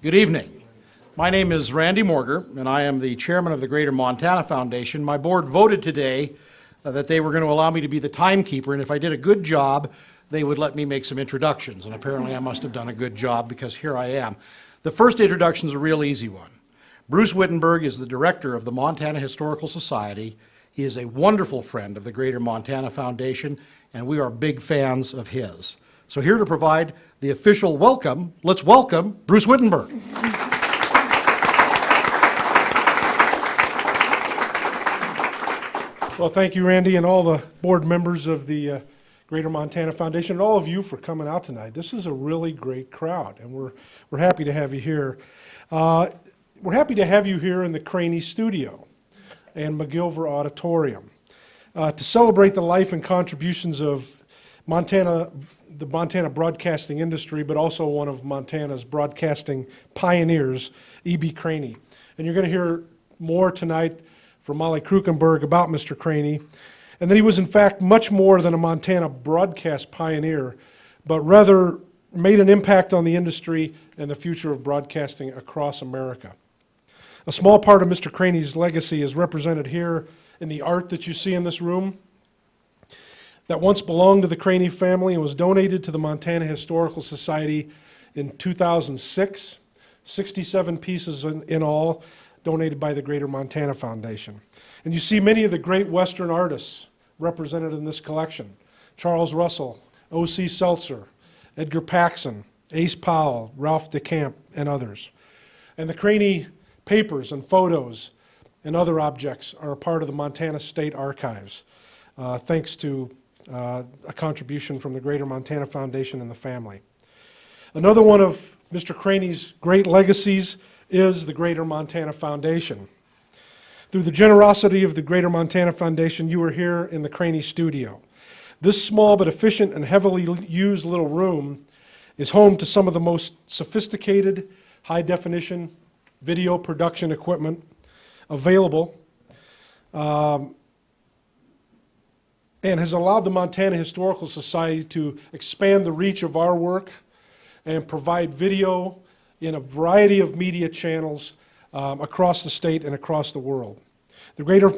Good evening. My name is Randy Morger, and I am the chairman of the Greater Montana Foundation. My board voted today that they were going to allow me to be the timekeeper, and if I did a good job, they would let me make some introductions, and apparently I must have done a good job because here I am. The first introduction is a real easy one. Bruce Wittenberg is the director of the Montana Historical Society. He is a wonderful friend of the Greater Montana Foundation, and we are big fans of his. So here to provide the official welcome, let's welcome Bruce Wittenberg. Well, thank you, Randy, and all the board members of the Greater Montana Foundation, and all of you for coming out tonight. This is a really great crowd, and we're happy to have you here. We're happy to have you here in the Craney Studio and McGilver Auditorium to celebrate the life and contributions of the Montana broadcasting industry, but also one of Montana's broadcasting pioneers, E.B. Craney. And you're going to hear more tonight from Molly Kruckenberg about Mr. Craney, and that he was in fact much more than a Montana broadcast pioneer, but rather made an impact on the industry and the future of broadcasting across America. A small part of Mr. Craney's legacy is represented here in the art that you see in this room that once belonged to the Craney family and was donated to the Montana Historical Society in 2006, 67 pieces in all, donated by the Greater Montana Foundation. And you see many of the great Western artists represented in this collection: Charles Russell, O.C. Seltzer, Edgar Paxson, Ace Powell, Ralph DeCamp, and others. And the Craney papers and photos and other objects are a part of the Montana State Archives, thanks to a contribution from the Greater Montana Foundation and the family. Another one of Mr. Craney's great legacies is the Greater Montana Foundation. Through the generosity of the Greater Montana Foundation, you are here in the Craney Studio. This small but efficient and heavily used little room is home to some of the most sophisticated, high-definition video production equipment available, and has allowed the Montana Historical Society to expand the reach of our work and provide video in a variety of media channels across the state and across the world. The Greater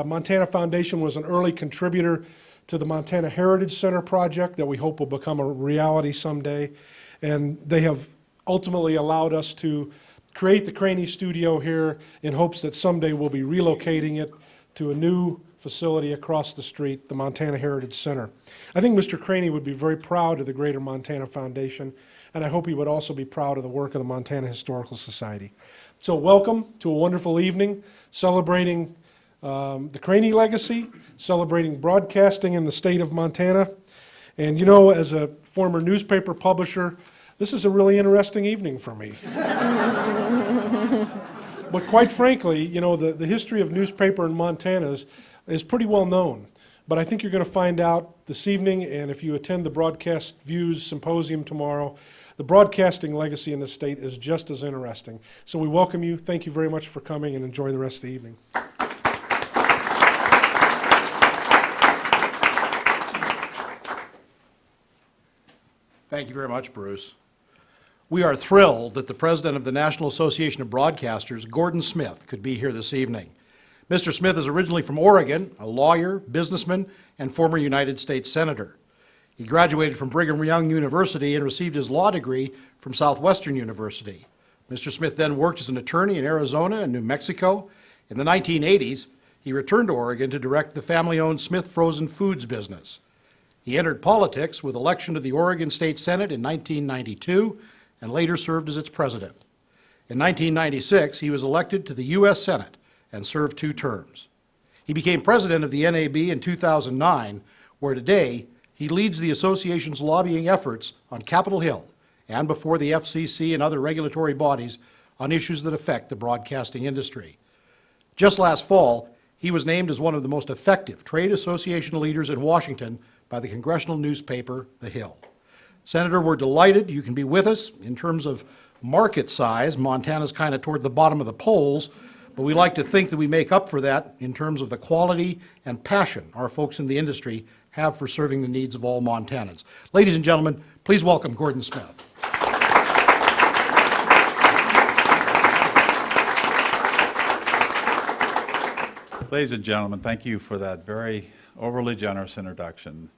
Montana Foundation was an early contributor to the Montana Heritage Center project that we hope will become a reality someday, and they have ultimately allowed us to create the Craney Studio here in hopes that someday we'll be relocating it to a new facility across the street, the Montana Heritage Center. I think Mr. Craney would be very proud of the Greater Montana Foundation, and I hope he would also be proud of the work of the Montana Historical Society. So welcome to a wonderful evening celebrating the Craney legacy, celebrating broadcasting in the state of Montana. And you know, as a former newspaper publisher, this is a really interesting evening for me. But quite frankly, you know, the history of newspaper in Montana is pretty well known. But I think you're going to find out this evening, and if you attend the Broadcast Views Symposium tomorrow, the broadcasting legacy in the state is just as interesting. So we welcome you. Thank you very much for coming, and enjoy the rest of the evening. Thank you very much, Bruce. We are thrilled that the president of the National Association of Broadcasters, Gordon Smith, could be here this evening. Mr. Smith is originally from Oregon, a lawyer, businessman, and former United States Senator. He graduated from Brigham Young University and received his law degree from Southwestern University. Mr. Smith then worked as an attorney in Arizona and New Mexico. In the 1980s, he returned to Oregon to direct the family-owned Smith Frozen Foods business. He entered politics with election to the Oregon State Senate in 1992 and later served as its president. In 1996, he was elected to the U.S. Senate and served 2 terms. He became president of the NAB in 2009, where today he leads the association's lobbying efforts on Capitol Hill and before the FCC and other regulatory bodies on issues that affect the broadcasting industry. Just last fall, he was named as one of the most effective trade association leaders in Washington by the congressional newspaper, The Hill. Senator, we're delighted you can be with us. In terms of market size, Montana's kind of toward the bottom of the polls, but we like to think that we make up for that in terms of the quality and passion our folks in the industry have for serving the needs of all Montanans. Ladies and gentlemen, please welcome Gordon Smith. Ladies and gentlemen, thank you for that very overly generous introduction.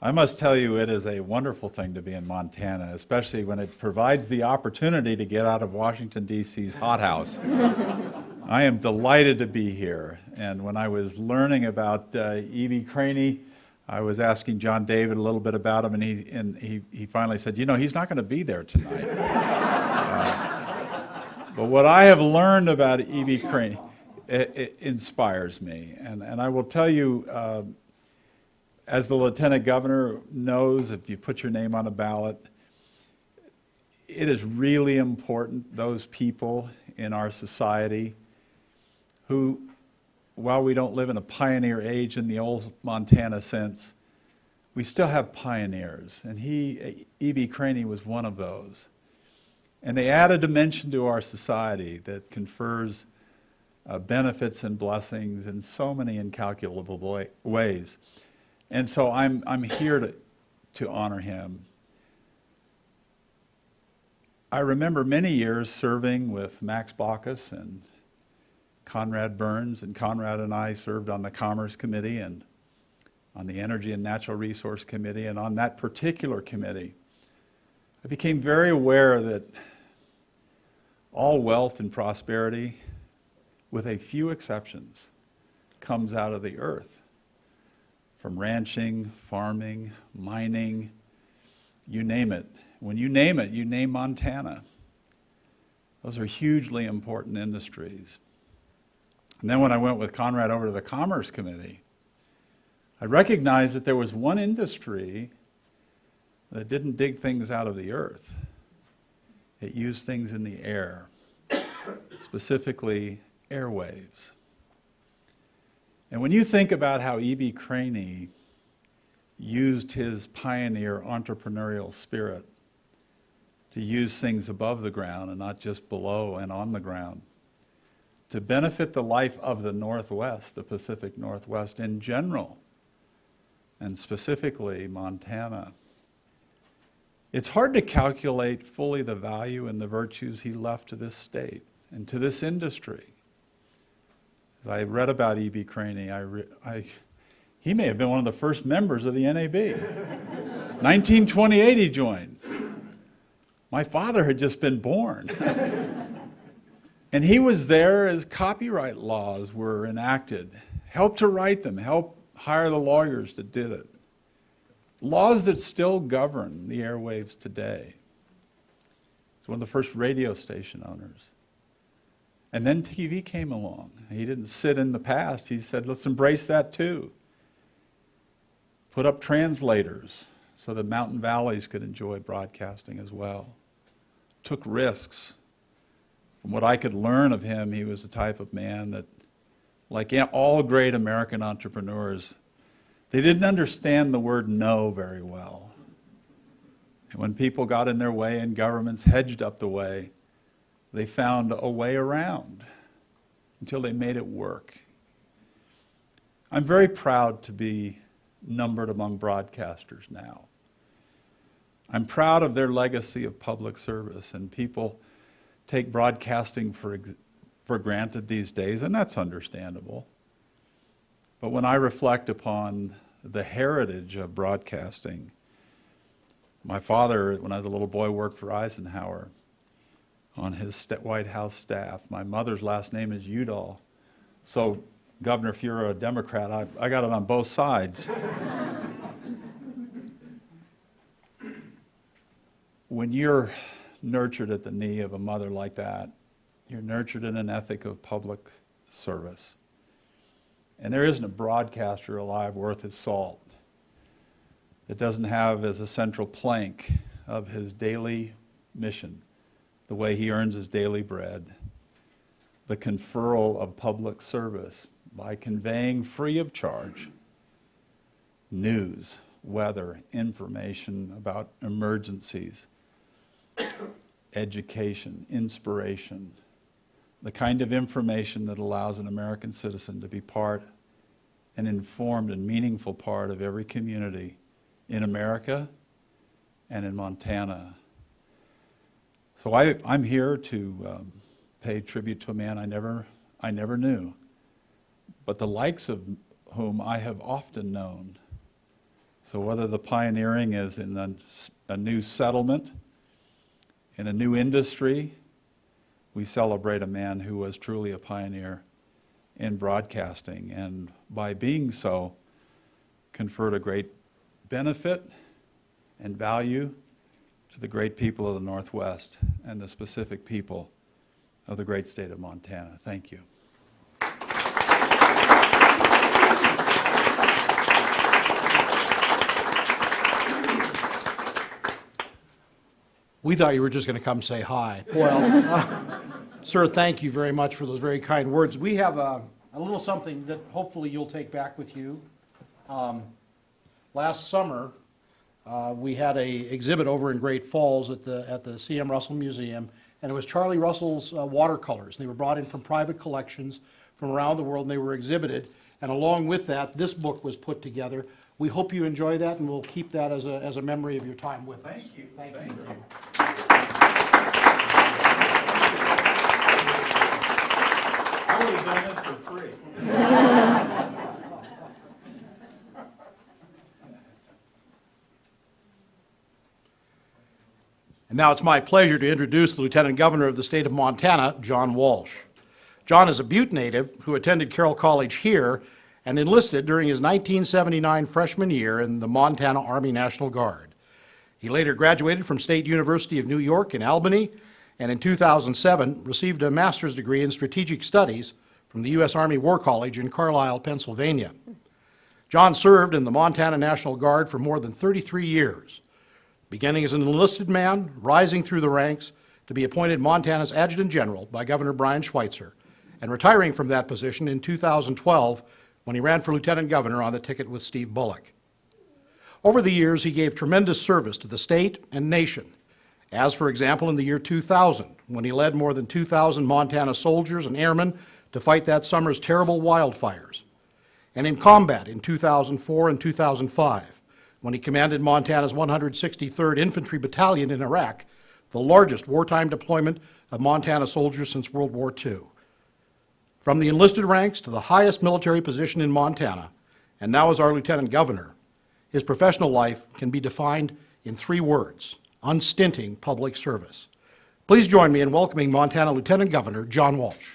I must tell you, it is a wonderful thing to be in Montana, especially when it provides the opportunity to get out of Washington, D.C.'s hothouse. I am delighted to be here. And when I was learning about E.B. Craney, I was asking John David a little bit about him, and he finally said, you know, he's not going to be there tonight. But what I have learned about E.B. Craney, it inspires me. And I will tell you, as the Lieutenant Governor knows, if you put your name on a ballot, it is really important, those people in our society who, while we don't live in a pioneer age in the old Montana sense, we still have pioneers. And E.B. Craney was one of those. And they add a dimension to our society that confers benefits and blessings in so many incalculable ways. And so I'm here to honor him. I remember many years serving with Max Baucus and Conrad Burns, and Conrad and I served on the Commerce Committee and on the Energy and Natural Resource Committee, and on that particular committee, I became very aware that all wealth and prosperity, with a few exceptions, comes out of the earth. From ranching, farming, mining, you name it. When you name it, you name Montana. Those are hugely important industries. And then when I went with Conrad over to the Commerce Committee, I recognized that there was one industry that didn't dig things out of the earth. It used things in the air, specifically airwaves. And when you think about how E.B. Craney used his pioneer entrepreneurial spirit to use things above the ground and not just below and on the ground, to benefit the life of the Northwest, the Pacific Northwest in general, and specifically Montana, it's hard to calculate fully the value and the virtues he left to this state and to this industry. As I read about E.B. Craney, he may have been one of the first members of the NAB. 1928 he joined. My father had just been born. And he was there as copyright laws were enacted, helped to write them, helped hire the lawyers that did it. Laws that still govern the airwaves today. He's one of the first radio station owners. And then TV came along. He didn't sit in the past. He said, let's embrace that too. Put up translators so that mountain valleys could enjoy broadcasting as well. Took risks. From what I could learn of him, he was the type of man that, like all great American entrepreneurs, they didn't understand the word no very well. And when people got in their way and governments hedged up the way, they found a way around until they made it work. I'm very proud to be numbered among broadcasters now. I'm proud of their legacy of public service, and people take broadcasting for granted these days, and that's understandable. But when I reflect upon the heritage of broadcasting, my father, when I was a little boy, worked for Eisenhower on his White House staff. My mother's last name is Udall. So, Governor, if you're a Democrat, I got it on both sides. When you're nurtured at the knee of a mother like that, you're nurtured in an ethic of public service. And there isn't a broadcaster alive worth his salt that doesn't have as a central plank of his daily mission, the way he earns his daily bread, the conferral of public service by conveying free of charge news, weather, information about emergencies, education, inspiration, the kind of information that allows an American citizen to be part, an informed and meaningful part of every community in America and in Montana. So I'm here to pay tribute to a man I never knew, but the likes of whom I have often known. So whether the pioneering is in a new settlement, in a new industry, we celebrate a man who was truly a pioneer in broadcasting, and by being so, conferred a great benefit and value to the great people of the Northwest and the specific people of the great state of Montana. Thank you. We thought you were just going to come say hi. Well, sir, thank you very much for those very kind words. We have a little something that hopefully you'll take back with you. Last summer, we had a exhibit over in Great Falls at the C.M. Russell Museum, and it was Charlie Russell's watercolors. They were brought in from private collections from around the world, and they were exhibited. And along with that, this book was put together. We hope you enjoy that, and we'll keep that as a memory of your time with us. Thank you. Thank you. I would have done this for free. And now it's my pleasure to introduce the Lieutenant Governor of the state of Montana, John Walsh. John is a Butte native who attended Carroll College here and enlisted during his 1979 freshman year in the Montana Army National Guard. He later graduated from State University of New York in Albany, and in 2007 received a master's degree in strategic studies from the U.S. Army War College in Carlisle, Pennsylvania. John served in the Montana National Guard for more than 33 years, beginning as an enlisted man, rising through the ranks to be appointed Montana's Adjutant General by Governor Brian Schweitzer, and retiring from that position in 2012 when he ran for Lieutenant Governor on the ticket with Steve Bullock. Over the years, he gave tremendous service to the state and nation, as, for example, in the year 2000, when he led more than 2,000 Montana soldiers and airmen to fight that summer's terrible wildfires, and in combat in 2004 and 2005, when he commanded Montana's 163rd Infantry Battalion in Iraq, the largest wartime deployment of Montana soldiers since World War II. From the enlisted ranks to the highest military position in Montana, and now as our Lieutenant Governor, his professional life can be defined in 3 words: unstinting public service. Please join me in welcoming Montana Lieutenant Governor John Walsh.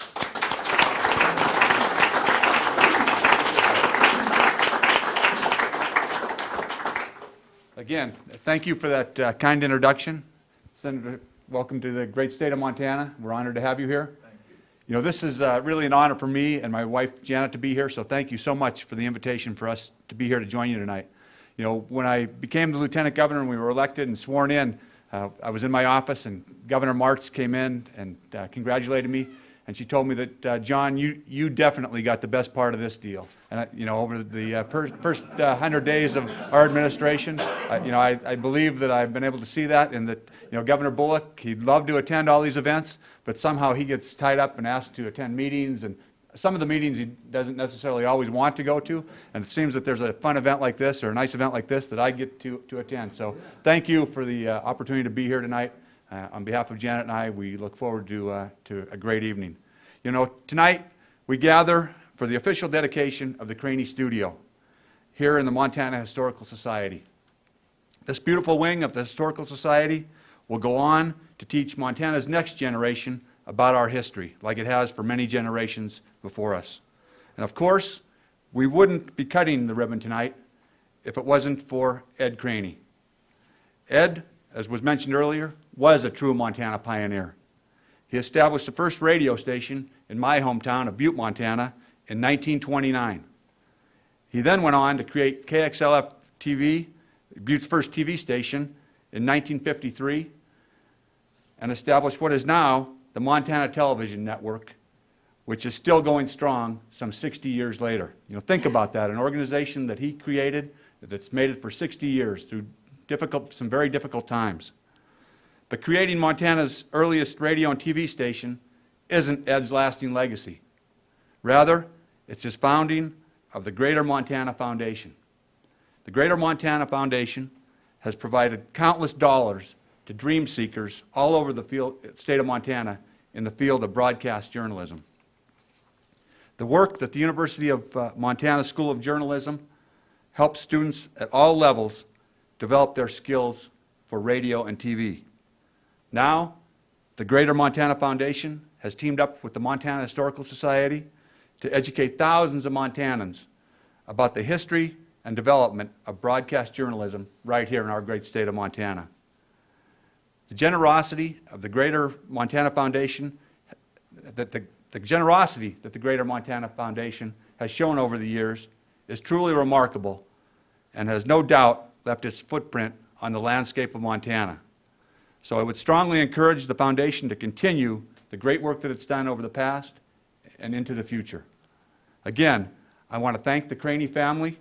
Again, thank you for that kind introduction. Senator, welcome to the great state of Montana. We're honored to have you here. Thank you. You know, this is really an honor for me and my wife Janet to be here, so thank you so much for the invitation for us to be here to join you tonight. You know, when I became the Lieutenant Governor and we were elected and sworn in, I was in my office and Governor Martz came in and congratulated me, and she told me that, John, you definitely got the best part of this deal. And, you know, over the first 100 days of our administration, you know, I believe that I've been able to see that, and that, you know, Governor Bullock, he'd love to attend all these events, but somehow he gets tied up and asked to attend meetings, and some of the meetings he doesn't necessarily always want to go to, and it seems that there's a fun event like this or a nice event like this that I get to attend. So thank you for the opportunity to be here tonight. On behalf of Janet and I, we look forward to a great evening. You know, tonight we gather for the official dedication of the Craney Studio here in the Montana Historical Society. This beautiful wing of the Historical Society will go on to teach Montana's next generation about our history, like it has for many generations before us. And of course, we wouldn't be cutting the ribbon tonight if it wasn't for Ed Craney. Ed, as was mentioned earlier, was a true Montana pioneer. He established the first radio station in my hometown of Butte, Montana in 1929. He then went on to create KXLF TV, Butte's first TV station, in 1953, and established what is now the Montana Television Network, which is still going strong some 60 years later. You know, think about that, an organization that he created that's made it for 60 years through some very difficult times. But creating Montana's earliest radio and TV station isn't Ed's lasting legacy. Rather, it's his founding of the Greater Montana Foundation. The Greater Montana Foundation has provided countless dollars to dream seekers all over the state of Montana in the field of broadcast journalism. The work that the University of Montana School of Journalism helps students at all levels develop their skills for radio and TV. Now, the Greater Montana Foundation has teamed up with the Montana Historical Society to educate thousands of Montanans about the history and development of broadcast journalism right here in our great state of Montana. The generosity of the Greater Montana Foundation, the generosity that the Greater Montana Foundation has shown over the years is truly remarkable and has no doubt left its footprint on the landscape of Montana. So I would strongly encourage the foundation to continue the great work that it's done over the past and into the future. Again, I want to thank the Craney family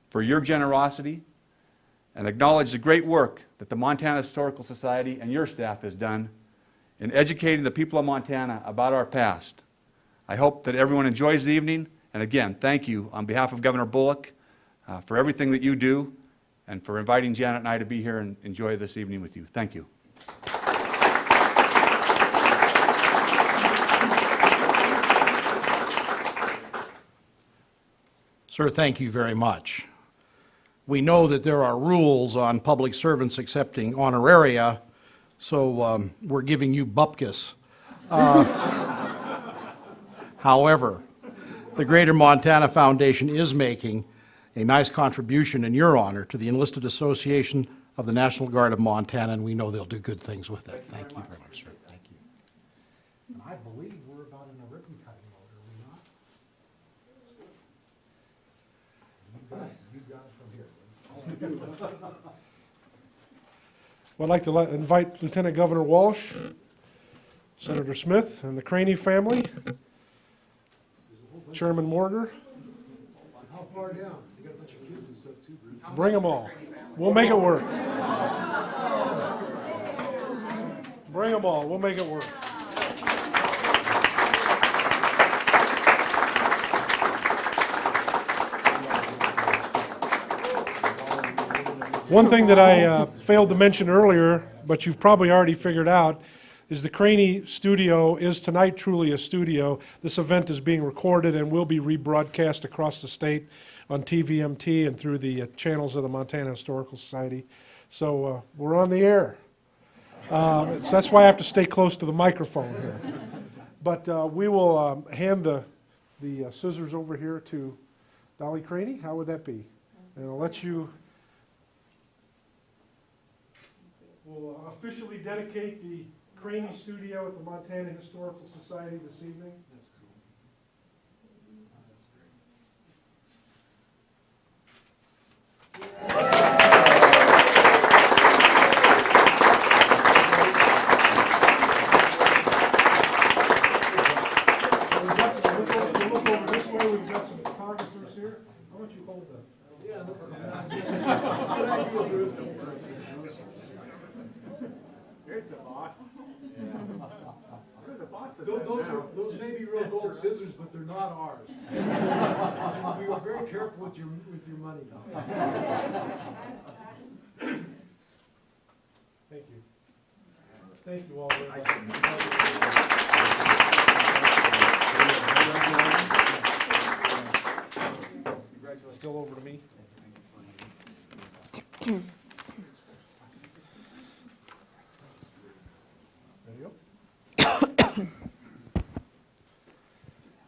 for your generosity and acknowledge the great work that the Montana Historical Society and your staff has done in educating the people of Montana about our past. I hope that everyone enjoys the evening, and again, thank you on behalf of Governor Bullock for everything that you do and for inviting Janet and I to be here and enjoy this evening with you. Thank you. Sir, thank you very much. We know that there are rules on public servants accepting honoraria, so we're giving you bupkis. However, the Greater Montana Foundation is making a nice contribution in your honor to the Enlisted Association of the National Guard of Montana, and we know they'll do good things with it. Thank you very much, sir. Thank you. And I believe we're about in a ribbon cutting mode, are we not? You got it from here. Well, I'd like to invite Lieutenant Governor Walsh, Senator Smith, and the Craney family, Chairman Morger. How far down? You got a bunch of kids and stuff too, Bruce. Bring them all. We'll make it work. Bring them all. We'll make it work. One thing that I failed to mention earlier, but you've probably already figured out, is the Craney studio is tonight truly a studio. This event is being recorded and will be rebroadcast across the state on TVMT and through the channels of the Montana Historical Society. So we're on the air. So that's why I have to stay close to the microphone here. But we will hand the scissors over here to Dolly Craney. How would that be? And I'll let you... We'll officially dedicate the Craney Studio at the Montana Historical Society this evening. That's cool. That's great. We'll look over this way. We've got some photographers here. How about you hold that? Yeah, no problem. Good idea, Bruce. Here's the boss. You're the boss of that Those now. those may be real gold scissors, but they're not ours. We were very careful with your money now. Thank you. Thank you all very much. Congratulations. Still over to me. There you go.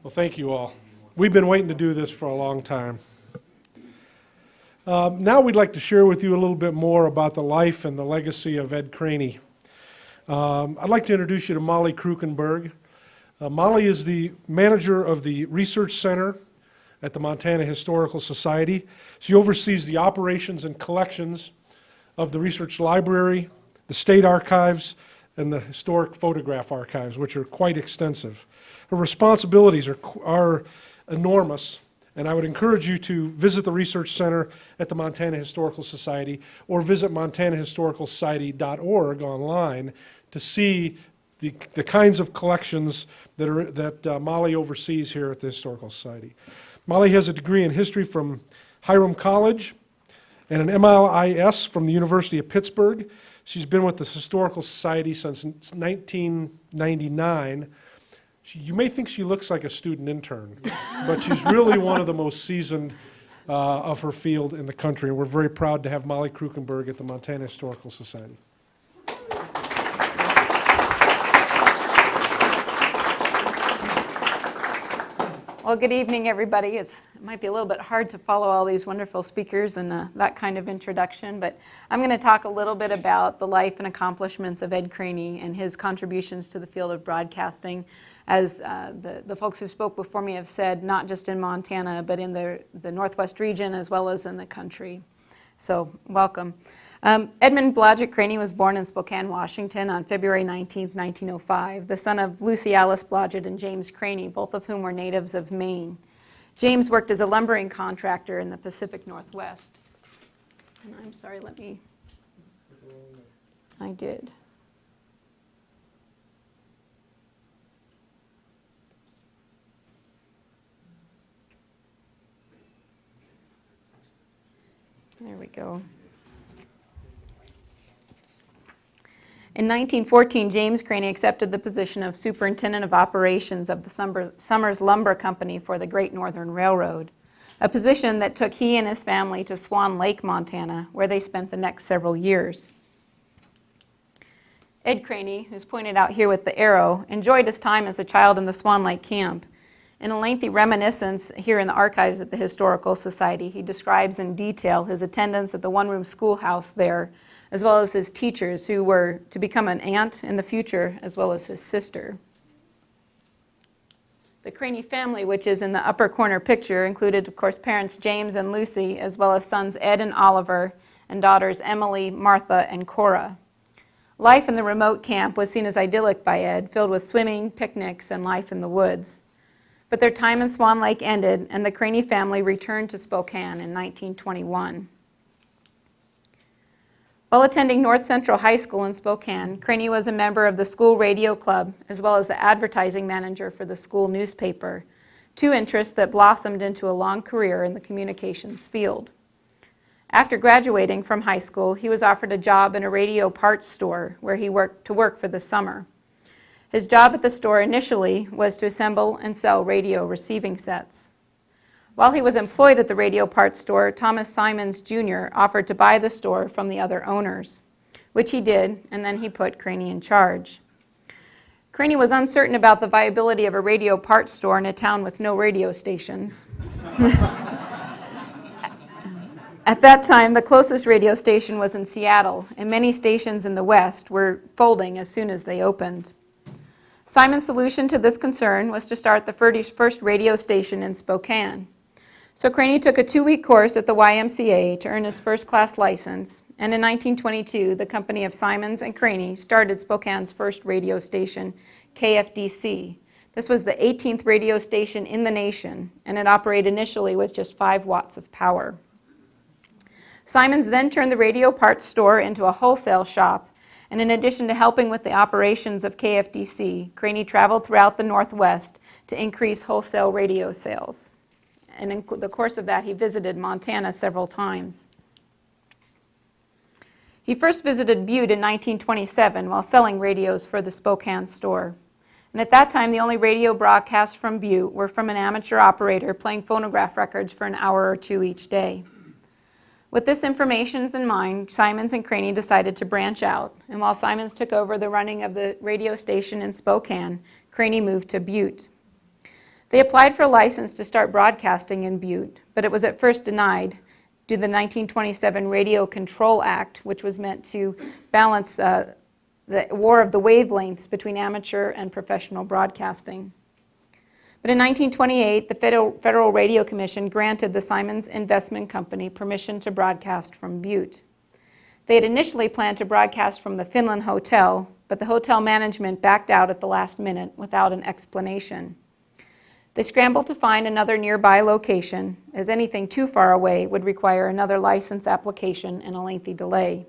Well, thank you all. We've been waiting to do this for a long time. Now we'd like to share with you a little bit more about the life and the legacy of Ed Craney. I'd like to introduce you to Molly Kruckenberg. Molly is the manager of the Research Center at the Montana Historical Society. She oversees the operations and collections of the Research Library, the State Archives, and the Historic Photograph Archives, which are quite extensive. Her responsibilities are enormous, and I would encourage you to visit the Research Center at the Montana Historical Society or visit montanahistoricalsociety.org online to see the kinds of collections that Molly oversees here at the Historical Society. Molly has a degree in history from Hiram College and an MLIS from the University of Pittsburgh. She's been with the Historical Society since 1999. You may think she looks like a student intern, but she's really one of the most seasoned of her field in the country. And we're very proud to have Molly Kruckenberg at the Montana Historical Society. Well, good evening, everybody. It might be a little bit hard to follow all these wonderful speakers and that kind of introduction, but I'm going to talk a little bit about the life and accomplishments of Ed Craney and his contributions to the field of broadcasting. As the folks who spoke before me have said, not just in Montana, but in the Northwest region as well as in the country. So, welcome. Edmund Blodgett Craney was born in Spokane, Washington on February 19, 1905, the son of Lucy Alice Blodgett and James Craney, both of whom were natives of Maine. James worked as a lumbering contractor in the Pacific Northwest. And I'm sorry, I did. There we go. In 1914, James Craney accepted the position of Superintendent of Operations of the Summers Lumber Company for the Great Northern Railroad, a position that took he and his family to Swan Lake, Montana, where they spent the next several years. Ed Craney, who's pointed out here with the arrow, enjoyed his time as a child in the Swan Lake camp. In a lengthy reminiscence here in the archives at the Historical Society, he describes in detail his attendance at the one-room schoolhouse there, as well as his teachers who were to become an aunt in the future, as well as his sister. The Craney family, which is in the upper corner picture, included, of course, parents James and Lucy, as well as sons Ed and Oliver, and daughters Emily, Martha, and Cora. Life in the remote camp was seen as idyllic by Ed, filled with swimming, picnics, and life in the woods. But their time in Swan Lake ended, and the Craney family returned to Spokane in 1921. While attending North Central High School in Spokane, Craney was a member of the school radio club, as well as the advertising manager for the school newspaper, two interests that blossomed into a long career in the communications field. After graduating from high school, he was offered a job in a radio parts store where he worked for the summer. His job at the store initially was to assemble and sell radio receiving sets. While he was employed at the radio parts store, Thomas Simons Jr. offered to buy the store from the other owners, which he did, and then he put Craney in charge. Craney was uncertain about the viability of a radio parts store in a town with no radio stations. At that time, the closest radio station was in Seattle, and many stations in the West were folding as soon as they opened. Simon's solution to this concern was to start the first radio station in Spokane. So Craney took a 2-week course at the YMCA to earn his first-class license, and in 1922, the company of Simons and Craney started Spokane's first radio station, KFDC. This was the 18th radio station in the nation, and it operated initially with just 5 watts of power. Simons then turned the radio parts store into a wholesale shop, and in addition to helping with the operations of KFDC, Craney traveled throughout the Northwest to increase wholesale radio sales. And in the course of that, he visited Montana several times. He first visited Butte in 1927 while selling radios for the Spokane store. And at that time, the only radio broadcasts from Butte were from an amateur operator playing phonograph records for an hour or two each day. With this information in mind, Simons and Craney decided to branch out, and while Simons took over the running of the radio station in Spokane, Craney moved to Butte. They applied for a license to start broadcasting in Butte, but it was at first denied due to the 1927 Radio Control Act, which was meant to balance the war of the wavelengths between amateur and professional broadcasting. But in 1928, the Federal Radio Commission granted the Simons Investment Company permission to broadcast from Butte. They had initially planned to broadcast from the Finland Hotel, but the hotel management backed out at the last minute without an explanation. They scrambled to find another nearby location, as anything too far away would require another license application and a lengthy delay.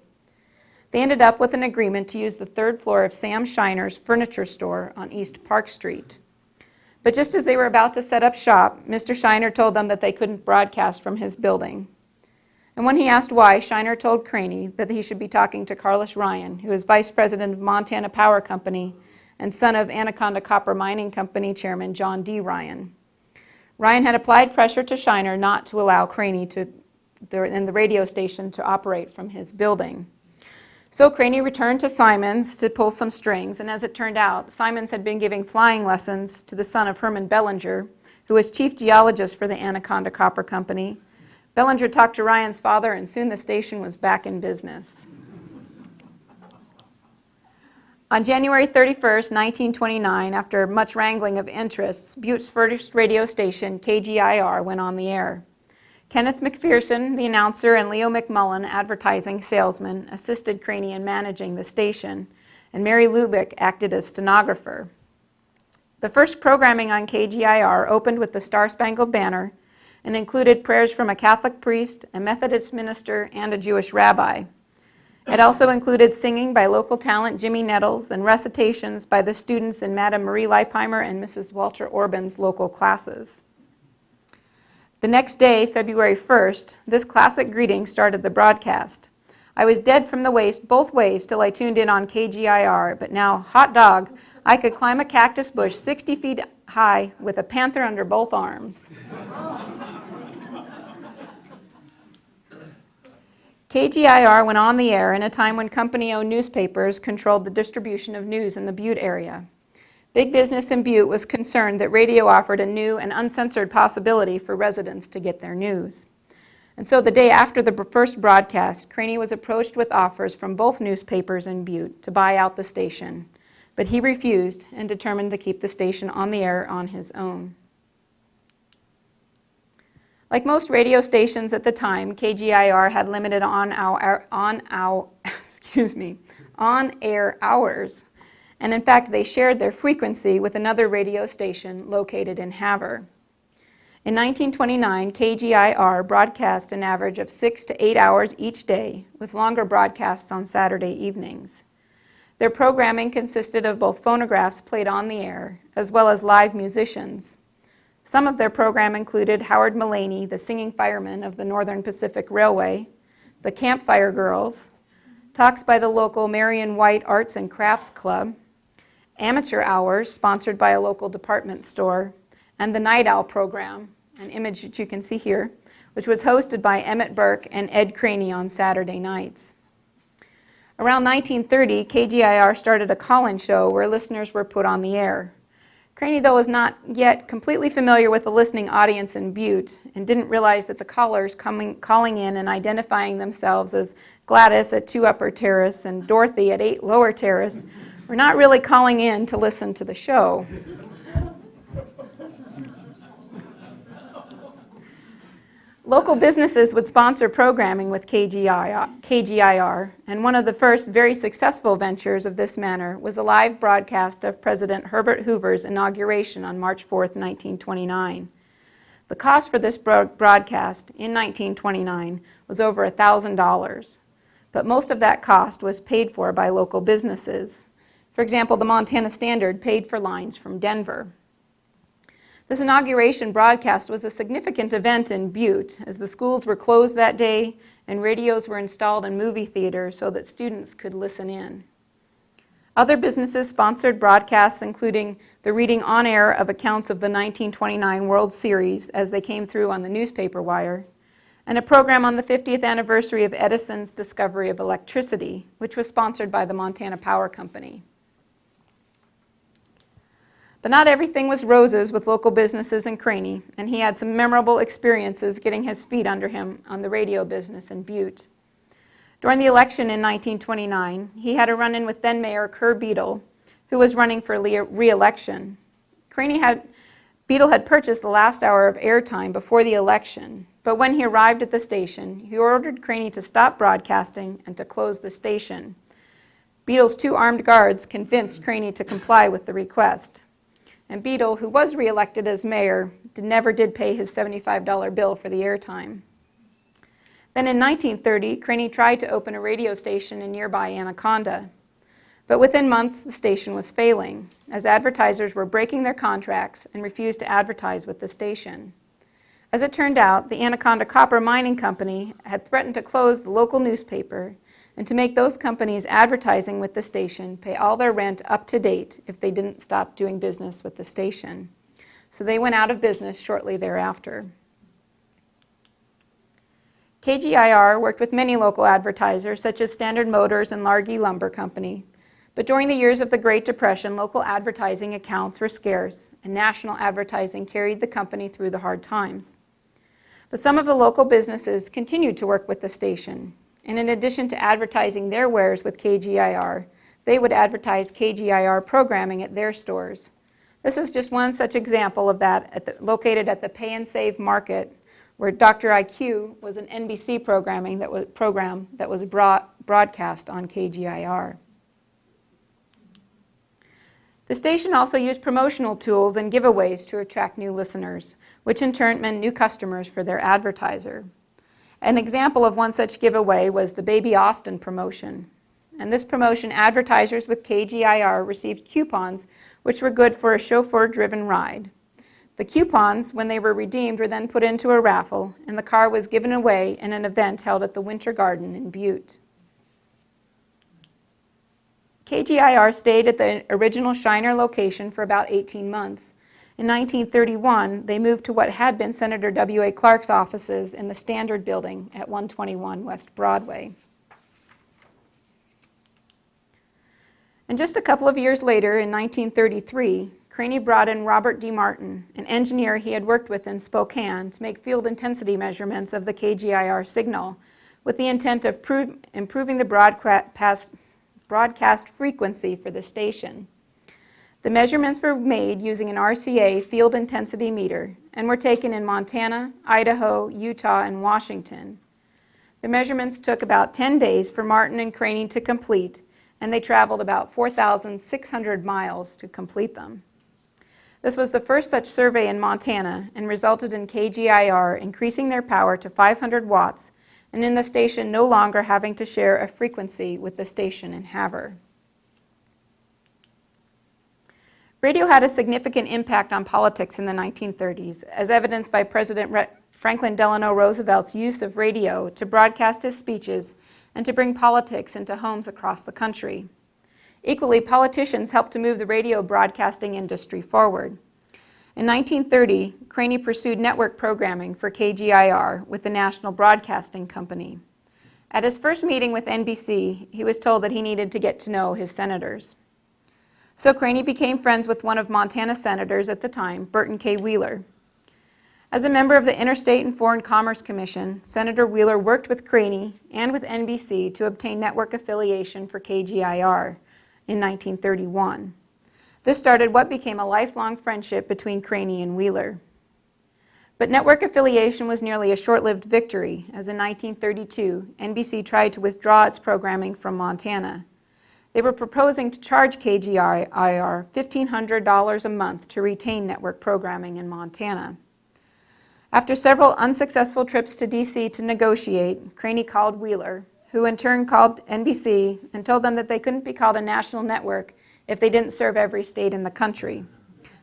They ended up with an agreement to use the 3rd floor of Sam Shiner's furniture store on East Park Street. But just as they were about to set up shop, Mr. Shiner told them that they couldn't broadcast from his building. And when he asked why, Shiner told Craney that he should be talking to Carlos Ryan, who is Vice President of Montana Power Company and son of Anaconda Copper Mining Company Chairman John D. Ryan. Ryan had applied pressure to Shiner not to allow Craney and the radio station to operate from his building. So Craney returned to Simons to pull some strings, and as it turned out, Simons had been giving flying lessons to the son of Herman Bellinger, who was chief geologist for the Anaconda Copper Company. Bellinger talked to Ryan's father, and soon the station was back in business. On January 31st, 1929, after much wrangling of interests, Butte's first radio station, KGIR, went on the air. Kenneth McPherson, the announcer, and Leo McMullen, advertising salesman, assisted Craney in managing the station, and Mary Lubick acted as stenographer. The first programming on KGIR opened with the Star-Spangled Banner and included prayers from a Catholic priest, a Methodist minister, and a Jewish rabbi. It also included singing by local talent Jimmy Nettles and recitations by the students in Madame Marie Leipheimer and Mrs. Walter Orban's local classes. The next day, February 1st, this classic greeting started the broadcast. I was dead from the waist both ways till I tuned in on KGIR, but now, hot dog, I could climb a cactus bush 60 feet high with a panther under both arms. KGIR went on the air in a time when company-owned newspapers controlled the distribution of news in the Butte area. Big business in Butte was concerned that radio offered a new and uncensored possibility for residents to get their news. And so the day after the first broadcast, Craney was approached with offers from both newspapers in Butte to buy out the station, but he refused and determined to keep the station on the air on his own. Like most radio stations at the time, KGIR had limited on-air hours, and in fact they shared their frequency with another radio station located in Havre. In 1929, KGIR broadcast an average of 6 to 8 hours each day, with longer broadcasts on Saturday evenings. Their programming consisted of both phonographs played on the air, as well as live musicians. Some of their program included Howard Mullaney, the singing fireman of the Northern Pacific Railway, the Campfire Girls, talks by the local Marion White Arts and Crafts Club, amateur hours sponsored by a local department store, and the Night Owl program, an image that you can see here, which was hosted by Emmett Burke and Ed Craney on Saturday nights. Around 1930, KGIR started a call-in show where listeners were put on the air. Craney, though, was not yet completely familiar with the listening audience in Butte and didn't realize that the callers calling in and identifying themselves as Gladys at 2 Upper Terrace and Dorothy at 8 Lower Terrace were not really calling in to listen to the show. Local businesses would sponsor programming with KGIR, and one of the first very successful ventures of this manner was a live broadcast of President Herbert Hoover's inauguration on March 4, 1929. The cost for this broadcast in 1929 was over $1,000, but most of that cost was paid for by local businesses. For example, the Montana Standard paid for lines from Denver. This inauguration broadcast was a significant event in Butte, as the schools were closed that day and radios were installed in movie theaters so that students could listen in. Other businesses sponsored broadcasts, including the reading on air of accounts of the 1929 World Series as they came through on the newspaper wire, and a program on the 50th anniversary of Edison's discovery of electricity, which was sponsored by the Montana Power Company. But not everything was roses with local businesses in Craney, and he had some memorable experiences getting his feet under him on the radio business in Butte. During the election in 1929, he had a run-in with then-Mayor Kerr Beadle, who was running for re-election. Beadle had purchased the last hour of airtime before the election, but when he arrived at the station, he ordered Craney to stop broadcasting and to close the station. Beadle's 2 armed guards convinced Craney to comply with the request. And Beadle, who was reelected as mayor, never did pay his $75 bill for the airtime. Then in 1930, Craney tried to open a radio station in nearby Anaconda. But within months, the station was failing, as advertisers were breaking their contracts and refused to advertise with the station. As it turned out, the Anaconda Copper Mining Company had threatened to close the local newspaper and to make those companies advertising with the station pay all their rent up to date if they didn't stop doing business with the station. So they went out of business shortly thereafter. KGIR worked with many local advertisers such as Standard Motors and Largy Lumber Company. But during the years of the Great Depression, local advertising accounts were scarce, and national advertising carried the company through the hard times. But some of the local businesses continued to work with the station, and in addition to advertising their wares with KGIR, they would advertise KGIR programming at their stores. This is just one such example of that located at the Pay and Save Market, where Dr. IQ was an NBC program that was broadcast on KGIR. The station also used promotional tools and giveaways to attract new listeners, which in turn meant new customers for their advertiser. An example of one such giveaway was the Baby Austin promotion. And this promotion, advertisers with KGIR received coupons which were good for a chauffeur-driven ride. The coupons, when they were redeemed, were then put into a raffle, and the car was given away in an event held at the Winter Garden in Butte. KGIR stayed at the original Shiner location for about 18 months. In 1931, they moved to what had been Senator W.A. Clark's offices in the Standard Building at 121 West Broadway. And just a couple of years later, in 1933, Craney brought in Robert D. Martin, an engineer he had worked with in Spokane, to make field intensity measurements of the KGIR signal with the intent of improving the broadcast frequency for the station. The measurements were made using an RCA field intensity meter and were taken in Montana, Idaho, Utah, and Washington. The measurements took about 10 days for Martin and Craney to complete, and they traveled about 4,600 miles to complete them. This was the first such survey in Montana and resulted in KGIR increasing their power to 500 watts and in the station no longer having to share a frequency with the station in Havre. Radio had a significant impact on politics in the 1930s, as evidenced by President Franklin Delano Roosevelt's use of radio to broadcast his speeches and to bring politics into homes across the country. Equally, politicians helped to move the radio broadcasting industry forward. In 1930, Craney pursued network programming for KGIR with the National Broadcasting Company. At his first meeting with NBC, he was told that he needed to get to know his senators. So Craney became friends with one of Montana's senators at the time, Burton K. Wheeler. As a member of the Interstate and Foreign Commerce Commission, Senator Wheeler worked with Craney and with NBC to obtain network affiliation for KGIR in 1931. This started what became a lifelong friendship between Craney and Wheeler. But network affiliation was nearly a short-lived victory, as in 1932, NBC tried to withdraw its programming from Montana. They were proposing to charge KGIR $1,500 a month to retain network programming in Montana. After several unsuccessful trips to D.C. to negotiate, Craney called Wheeler, who in turn called NBC and told them that they couldn't be called a national network if they didn't serve every state in the country.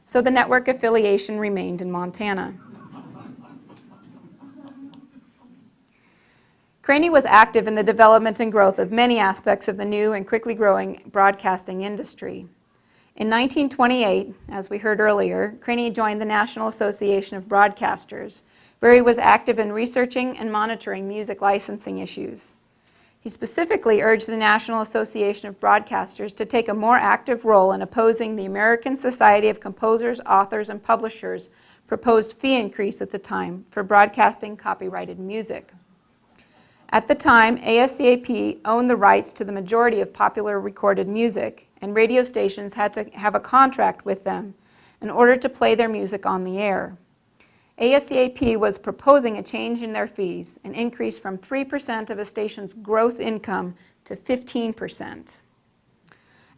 So the network affiliation remained in Montana. Craney was active in the development and growth of many aspects of the new and quickly growing broadcasting industry. In 1928, as we heard earlier, Craney joined the National Association of Broadcasters, where he was active in researching and monitoring music licensing issues. He specifically urged the National Association of Broadcasters to take a more active role in opposing the American Society of Composers, Authors, and Publishers' proposed fee increase at the time for broadcasting copyrighted music. At the time, ASCAP owned the rights to the majority of popular recorded music, and radio stations had to have a contract with them in order to play their music on the air. ASCAP was proposing a change in their fees, an increase from 3% of a station's gross income to 15%.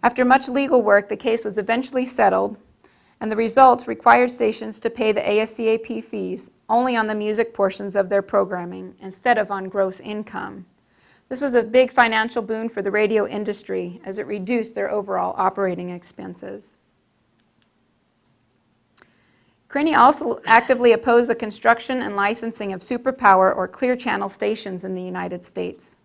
After much legal work, the case was eventually settled, and the results required stations to pay the ASCAP fees only on the music portions of their programming instead of on gross income. This was a big financial boon for the radio industry as it reduced their overall operating expenses. Craney also actively opposed the construction and licensing of superpower or clear channel stations in the United States.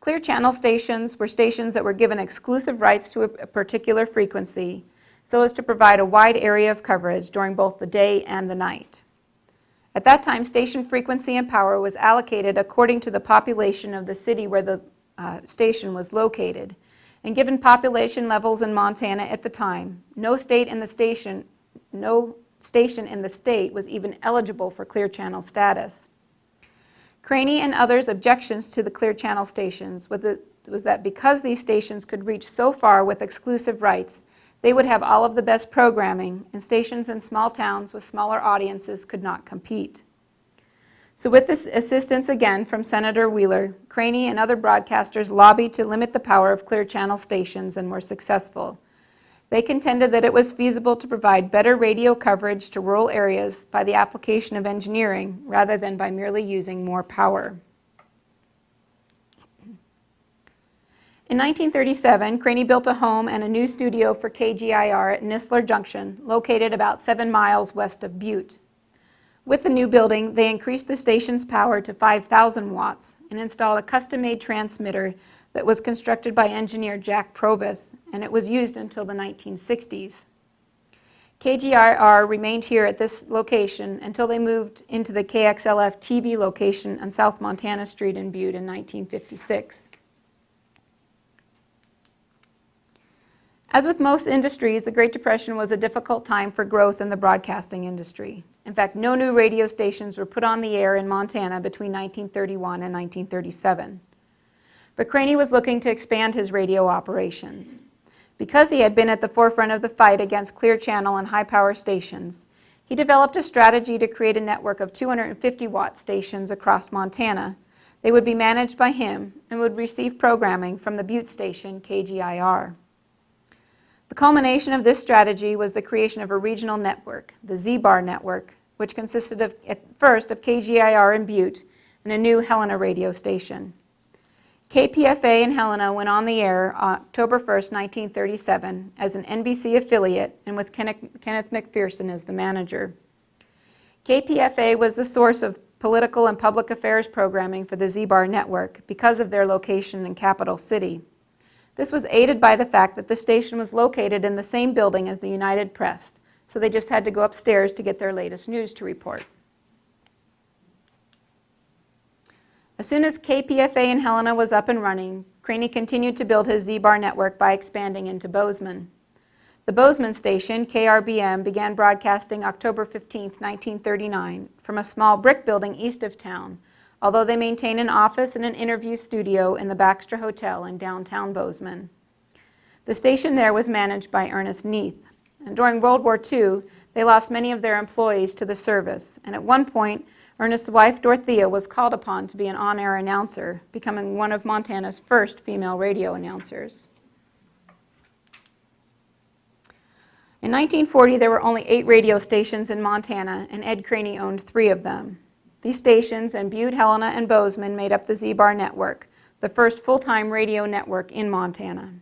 Clear channel stations were stations that were given exclusive rights to a particular frequency so as to provide a wide area of coverage during both the day and the night. At that time, station frequency and power was allocated according to the population of the city where the station was located. And given population levels in Montana at the time, no station in the state was even eligible for clear channel status. Craney and others' objections to the clear channel stations was that because these stations could reach so far with exclusive rights, they would have all of the best programming, and stations in small towns with smaller audiences could not compete. So with this assistance again from Senator Wheeler, Craney and other broadcasters lobbied to limit the power of clear channel stations and were successful. They contended that it was feasible to provide better radio coverage to rural areas by the application of engineering rather than by merely using more power. In 1937, Craney built a home and a new studio for KGIR at Nistler Junction, located about 7 miles west of Butte. With the new building, they increased the station's power to 5,000 watts and installed a custom-made transmitter that was constructed by engineer Jack Provis, and it was used until the 1960s. KGIR remained here at this location until they moved into the KXLF TV location on South Montana Street in Butte in 1956. As with most industries, the Great Depression was a difficult time for growth in the broadcasting industry. In fact, no new radio stations were put on the air in Montana between 1931 and 1937. But Craney was looking to expand his radio operations. Because he had been at the forefront of the fight against clear channel and high-power stations, he developed a strategy to create a network of 250-watt stations across Montana. They would be managed by him and would receive programming from the Butte station, KGIR. The culmination of this strategy was the creation of a regional network, the Z-Bar network, which consisted of, at first of KGIR in Butte and a new Helena radio station. KPFA in Helena went on the air October 1st, 1937 as an NBC affiliate and with Kenneth McPherson as the manager. KPFA was the source of political and public affairs programming for the Z-Bar network because of their location in Capital City. This was aided by the fact that the station was located in the same building as the United Press, so they just had to go upstairs to get their latest news to report. As soon as KPFA in Helena was up and running, Craney continued to build his Z-Bar network by expanding into Bozeman. The Bozeman station, KRBM, began broadcasting October 15, 1939, from a small brick building east of town, although they maintain an office and an interview studio in the Baxter Hotel in downtown Bozeman. The station there was managed by Ernest Neath, and during World War II, they lost many of their employees to the service, and at one point, Ernest's wife, Dorothea, was called upon to be an on-air announcer, becoming one of Montana's first female radio announcers. In 1940, there were only 8 radio stations in Montana, and Ed Craney owned 3 of them. These stations in Butte, Helena, and Bozeman made up the Z-Bar network, the first full-time radio network in Montana.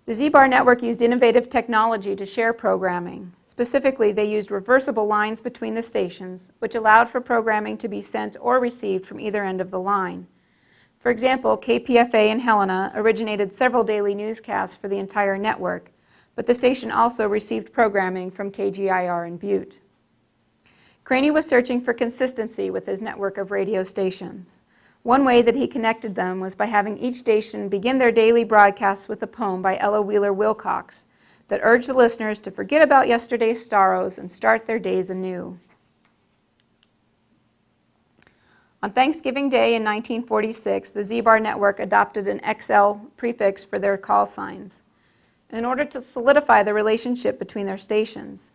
The Z-Bar network used innovative technology to share programming. Specifically, they used reversible lines between the stations, which allowed for programming to be sent or received from either end of the line. For example, KPFA in Helena originated several daily newscasts for the entire network, but the station also received programming from KGIR in Butte. Craney was searching for consistency with his network of radio stations. One way that he connected them was by having each station begin their daily broadcasts with a poem by Ella Wheeler Wilcox that urged the listeners to forget about yesterday's sorrows and start their days anew. On Thanksgiving Day in 1946, the Z-Bar network adopted an XL prefix for their call signs in order to solidify the relationship between their stations.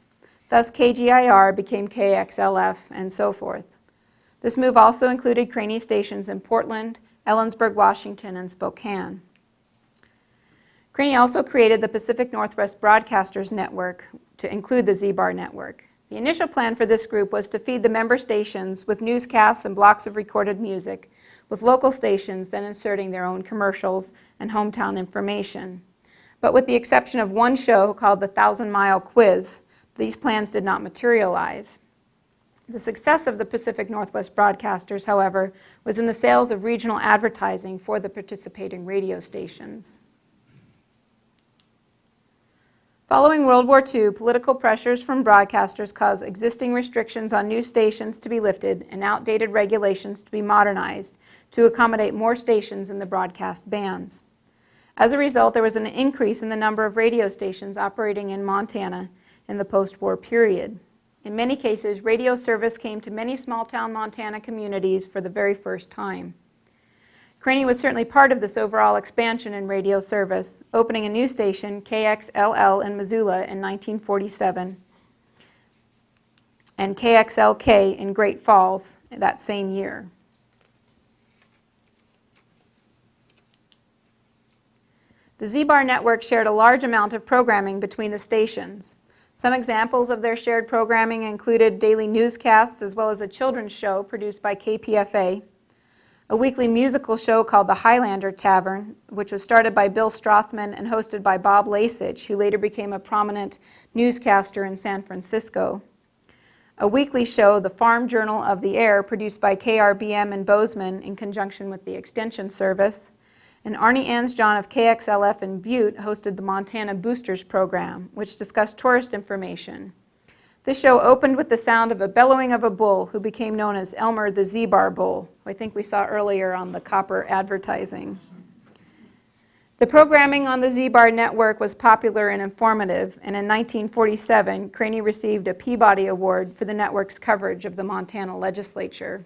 Thus, KGIR became KXLF, and so forth. This move also included Craney stations in Portland, Ellensburg, Washington, and Spokane. Craney also created the Pacific Northwest Broadcasters Network to include the Z-Bar network. The initial plan for this group was to feed the member stations with newscasts and blocks of recorded music, with local stations then inserting their own commercials and hometown information. But with the exception of one show called the 1,000 Mile Quiz, these plans did not materialize. The success of the Pacific Northwest broadcasters, however, was in the sales of regional advertising for the participating radio stations. Following World War II, political pressures from broadcasters caused existing restrictions on new stations to be lifted and outdated regulations to be modernized to accommodate more stations in the broadcast bands. As a result, there was an increase in the number of radio stations operating in Montana in the post-war period. In many cases, radio service came to many small-town Montana communities for the very first time. Craney was certainly part of this overall expansion in radio service, opening a new station, KXLL in Missoula in 1947, and KXLK in Great Falls that same year. The Z-Bar network shared a large amount of programming between the stations. Some examples of their shared programming included daily newscasts as well as a children's show produced by KPFA, a weekly musical show called the Highlander Tavern, which was started by Bill Strothman and hosted by Bob Lasich, who later became a prominent newscaster in San Francisco. A weekly show, the Farm Journal of the Air, produced by KRBM in Bozeman in conjunction with the Extension Service. And Arnie Ansjohn of KXLF in Butte hosted the Montana Boosters program, which discussed tourist information. This show opened with the sound of a bellowing of a bull who became known as Elmer the Z-Bar Bull, who I think we saw earlier on the copper advertising. The programming on the Z-Bar network was popular and informative, and in 1947, Craney received a Peabody Award for the network's coverage of the Montana legislature.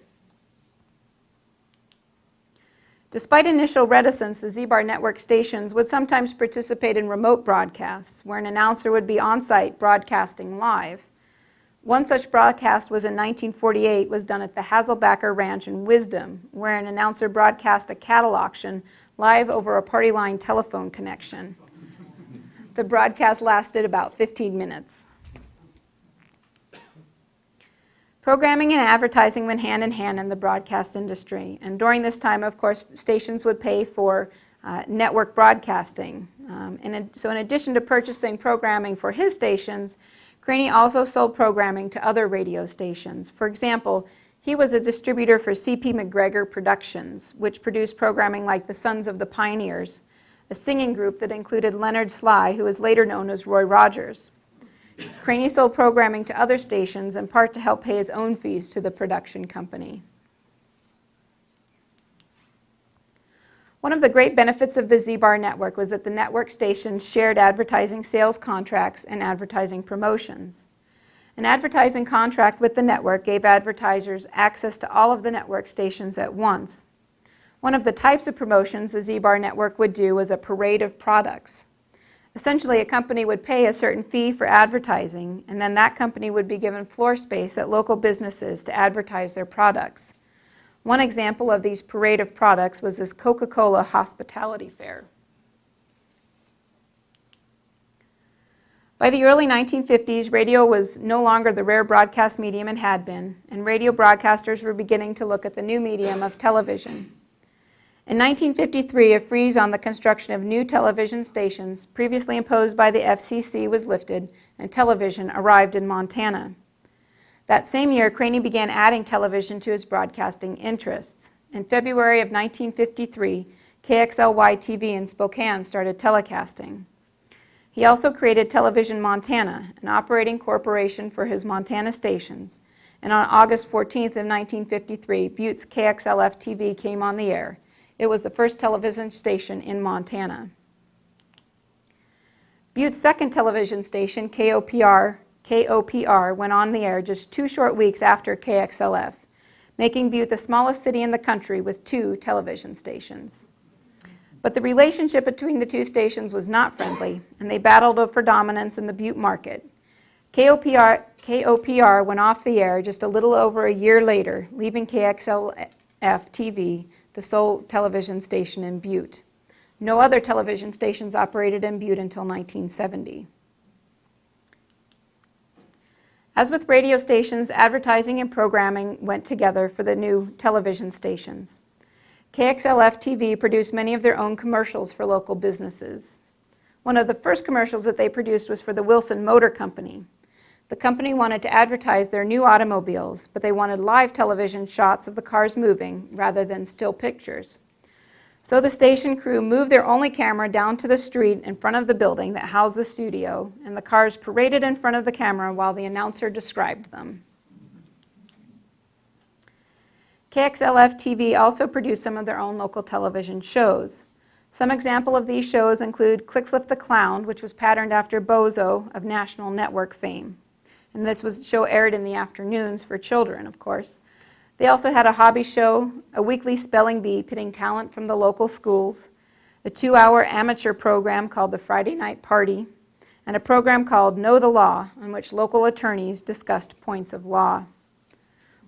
Despite initial reticence, the Z-Bar network stations would sometimes participate in remote broadcasts, where an announcer would be on-site broadcasting live. One such broadcast was in 1948, was done at the Hazelbacker Ranch in Wisdom, where an announcer broadcast a cattle auction live over a party line telephone connection. The broadcast lasted about 15 minutes. Programming and advertising went hand in hand in the broadcast industry, and during this time, of course, stations would pay for network broadcasting. So in addition to purchasing programming for his stations, Craney also sold programming to other radio stations. For example, he was a distributor for C.P. McGregor Productions, which produced programming like the Sons of the Pioneers, a singing group that included Leonard Sly, who was later known as Roy Rogers. Craney sold programming to other stations, in part to help pay his own fees to the production company. One of the great benefits of the Z-Bar network was that the network stations shared advertising sales contracts and advertising promotions. An advertising contract with the network gave advertisers access to all of the network stations at once. One of the types of promotions the Z-Bar network would do was a parade of products. Essentially, a company would pay a certain fee for advertising, and then that company would be given floor space at local businesses to advertise their products. One example of these parade of products was this Coca-Cola hospitality fair. By the early 1950s, radio was no longer the rare broadcast medium it had been, and radio broadcasters were beginning to look at the new medium of television. In 1953, a freeze on the construction of new television stations previously imposed by the FCC was lifted, and television arrived in Montana. That same year, Craney began adding television to his broadcasting interests. In February of 1953, KXLY-TV in Spokane started telecasting. He also created Television Montana, an operating corporation for his Montana stations, and on August 14th of 1953, Butte's KXLF-TV came on the air. It was the first television station in Montana. Butte's second television station, KOPR, went on the air just 2 short weeks after KXLF, making Butte the smallest city in the country with 2 television stations. But the relationship between the 2 stations was not friendly, and they battled for dominance in the Butte market. KOPR went off the air just a little over a year later, leaving KXLF-TV the sole television station in Butte. No other television stations operated in Butte until 1970. As with radio stations, advertising and programming went together for the new television stations. KXLF-TV produced many of their own commercials for local businesses. One of the first commercials that they produced was for the Wilson Motor Company. The company wanted to advertise their new automobiles, but they wanted live television shots of the cars moving rather than still pictures. So the station crew moved their only camera down to the street in front of the building that housed the studio, and the cars paraded in front of the camera while the announcer described them. KXLF-TV also produced some of their own local television shows. Some example of these shows include Clicksliff the Clown, which was patterned after Bozo of National Network fame. And this show aired in the afternoons for children, of course. They also had a hobby show, a weekly spelling bee pitting talent from the local schools, a 2-hour amateur program called the Friday Night Party, and a program called Know the Law, in which local attorneys discussed points of law.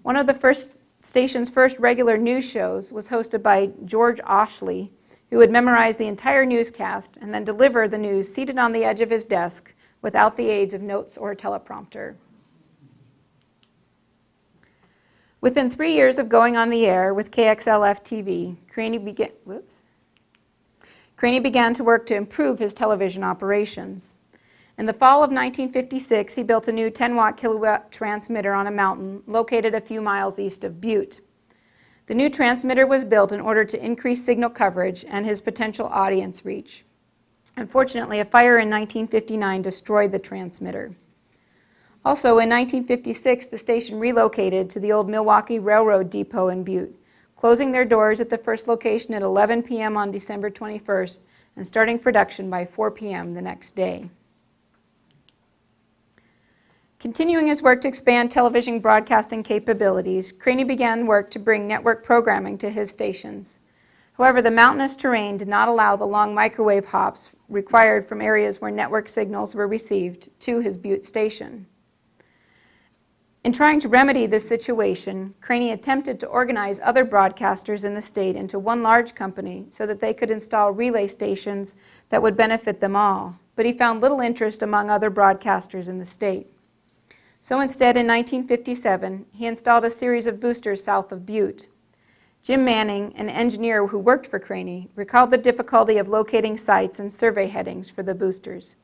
One of the station's first regular news shows was hosted by George Oshley, who would memorize the entire newscast and then deliver the news seated on the edge of his desk without the aids of notes or a teleprompter. Within 3 years of going on the air with KXLF-TV, Craney began to work to improve his television operations. In the fall of 1956, he built a new 10-watt kilowatt transmitter on a mountain located a few miles east of Butte. The new transmitter was built in order to increase signal coverage and his potential audience reach. Unfortunately, a fire in 1959 destroyed the transmitter. Also, in 1956, the station relocated to the old Milwaukee Railroad Depot in Butte, closing their doors at the first location at 11 p.m. on December 21st and starting production by 4 p.m. the next day. Continuing his work to expand television broadcasting capabilities, Craney began work to bring network programming to his stations. However, the mountainous terrain did not allow the long microwave hops required from areas where network signals were received to his Butte station. In trying to remedy this situation, Craney attempted to organize other broadcasters in the state into one large company so that they could install relay stations that would benefit them all, but he found little interest among other broadcasters in the state. So instead, in 1957, he installed a series of boosters south of Butte. Jim Manning, an engineer who worked for Craney, recalled the difficulty of locating sites and survey headings for the boosters.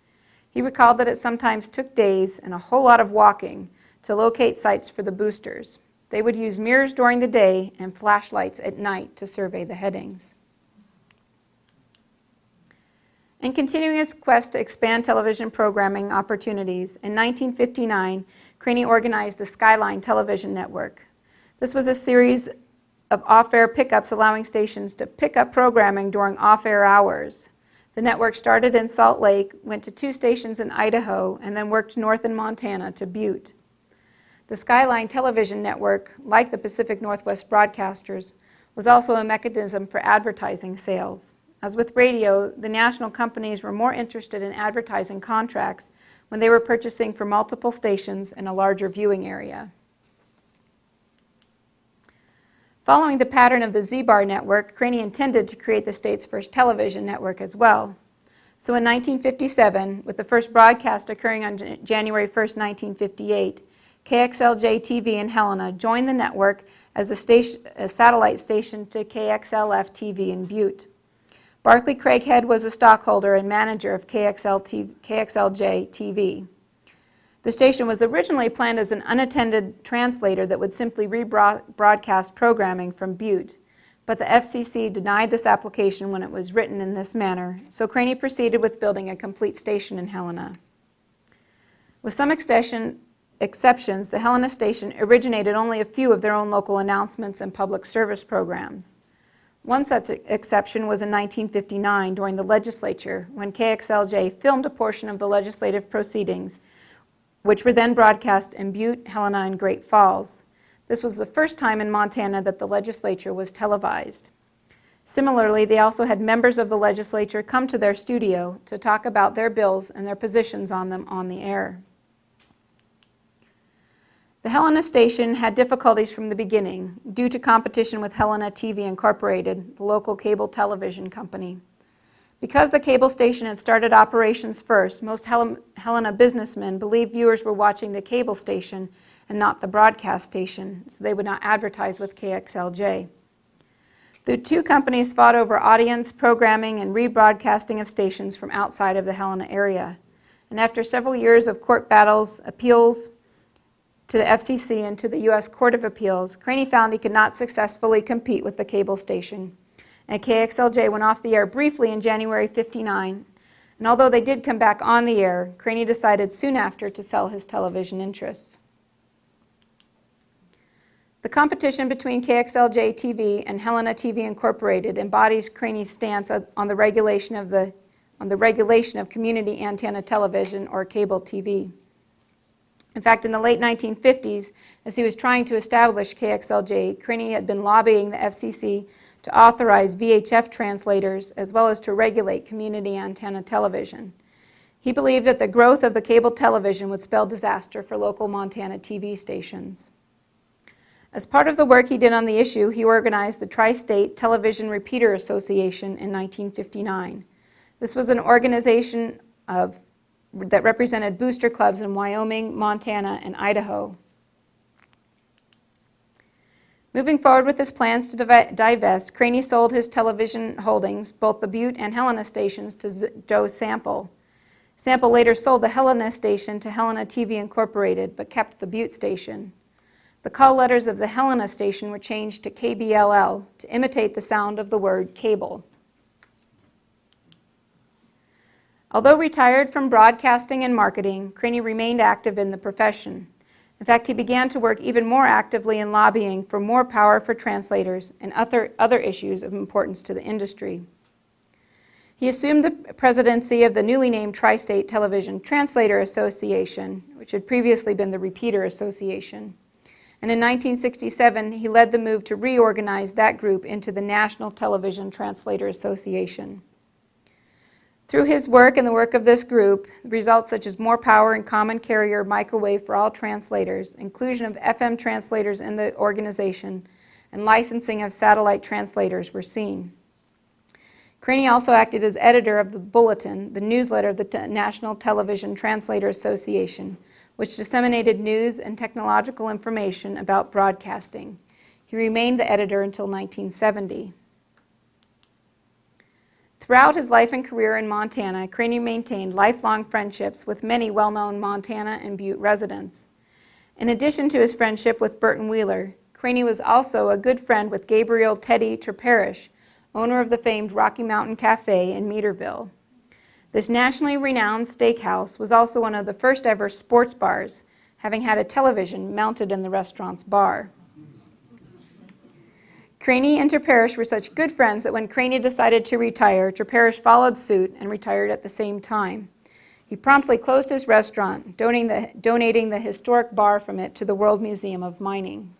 He recalled that it sometimes took days and a whole lot of walking to locate sites for the boosters. They would use mirrors during the day and flashlights at night to survey the headings. In continuing his quest to expand television programming opportunities, in 1959, Craney organized the Skyline Television Network. This was a series of off-air pickups allowing stations to pick up programming during off-air hours. The network started in Salt Lake, went to 2 stations in Idaho, and then worked north in Montana to Butte. The Skyline Television Network, like the Pacific Northwest Broadcasters, was also a mechanism for advertising sales. As with radio, the national companies were more interested in advertising contracts when they were purchasing for multiple stations in a larger viewing area. Following the pattern of the Z-Bar network, Craney intended to create the state's first television network as well. So in 1957, with the first broadcast occurring on January 1st, 1958, KXLJ-TV in Helena joined the network as a satellite station to KXLF-TV in Butte. Barclay Craighead was a stockholder and manager of KXLJ-TV. The station was originally planned as an unattended translator that would simply rebroadcast programming from Butte, but the FCC denied this application when it was written in this manner, so Craney proceeded with building a complete station in Helena. With some exceptions, the Helena station originated only a few of their own local announcements and public service programs. One such exception was in 1959 during the legislature when KXLJ filmed a portion of the legislative proceedings, which were then broadcast in Butte, Helena, and Great Falls. This was the first time in Montana that the legislature was televised. Similarly, they also had members of the legislature come to their studio to talk about their bills and their positions on them on the air. The Helena station had difficulties from the beginning due to competition with Helena TV Incorporated, the local cable television company. Because the cable station had started operations first, most Helena businessmen believed viewers were watching the cable station and not the broadcast station, so they would not advertise with KXLJ. The two companies fought over audience, programming, and rebroadcasting of stations from outside of the Helena area. and after several years of court battles, appeals to the FCC and to the U.S. Court of Appeals, Craney found he could not successfully compete with the cable station, and KXLJ went off the air briefly in January '59, and although they did come back on the air, Craney decided soon after to sell his television interests. The competition between KXLJ TV and Helena TV Incorporated embodies Craney's stance on the regulation of community antenna television, or cable TV. In fact, in the late 1950s, as he was trying to establish KXLJ, Craney had been lobbying the FCC to authorize VHF translators as well as to regulate community antenna television. He believed that the growth of the cable television would spell disaster for local Montana TV stations. As part of the work he did on the issue, he organized the Tri-State Television Repeater Association in 1959. This was an organization that represented booster clubs in Wyoming, Montana, and Idaho. Moving forward with his plans to divest, Craney sold his television holdings, both the Butte and Helena stations, to Joe Sample. Sample later sold the Helena station to Helena TV Incorporated, but kept the Butte station. The call letters of the Helena station were changed to KBLL to imitate the sound of the word cable. Although retired from broadcasting and marketing, Craney remained active in the profession. In fact, he began to work even more actively in lobbying for more power for translators and other issues of importance to the industry. He assumed the presidency of the newly named Tri-State Television Translator Association, which had previously been the Repeater Association. And in 1967, he led the move to reorganize that group into the National Television Translator Association. Through his work and the work of this group, results such as more power in common carrier microwave for all translators, inclusion of FM translators in the organization, and licensing of satellite translators were seen. Craney also acted as editor of the Bulletin, the newsletter of the National Television Translator Association, which disseminated news and technological information about broadcasting. He remained the editor until 1970. Throughout his life and career in Montana, Craney maintained lifelong friendships with many well-known Montana and Butte residents. In addition to his friendship with Burton Wheeler, Craney was also a good friend with Gabriel Teddy Treparish, owner of the famed Rocky Mountain Cafe in Meaderville. This nationally renowned steakhouse was also one of the first ever sports bars, having had a television mounted in the restaurant's bar. Craney and Treparish were such good friends that when Craney decided to retire, Treparish followed suit and retired at the same time. He promptly closed his restaurant, donating the historic bar from it to the World Museum of Mining.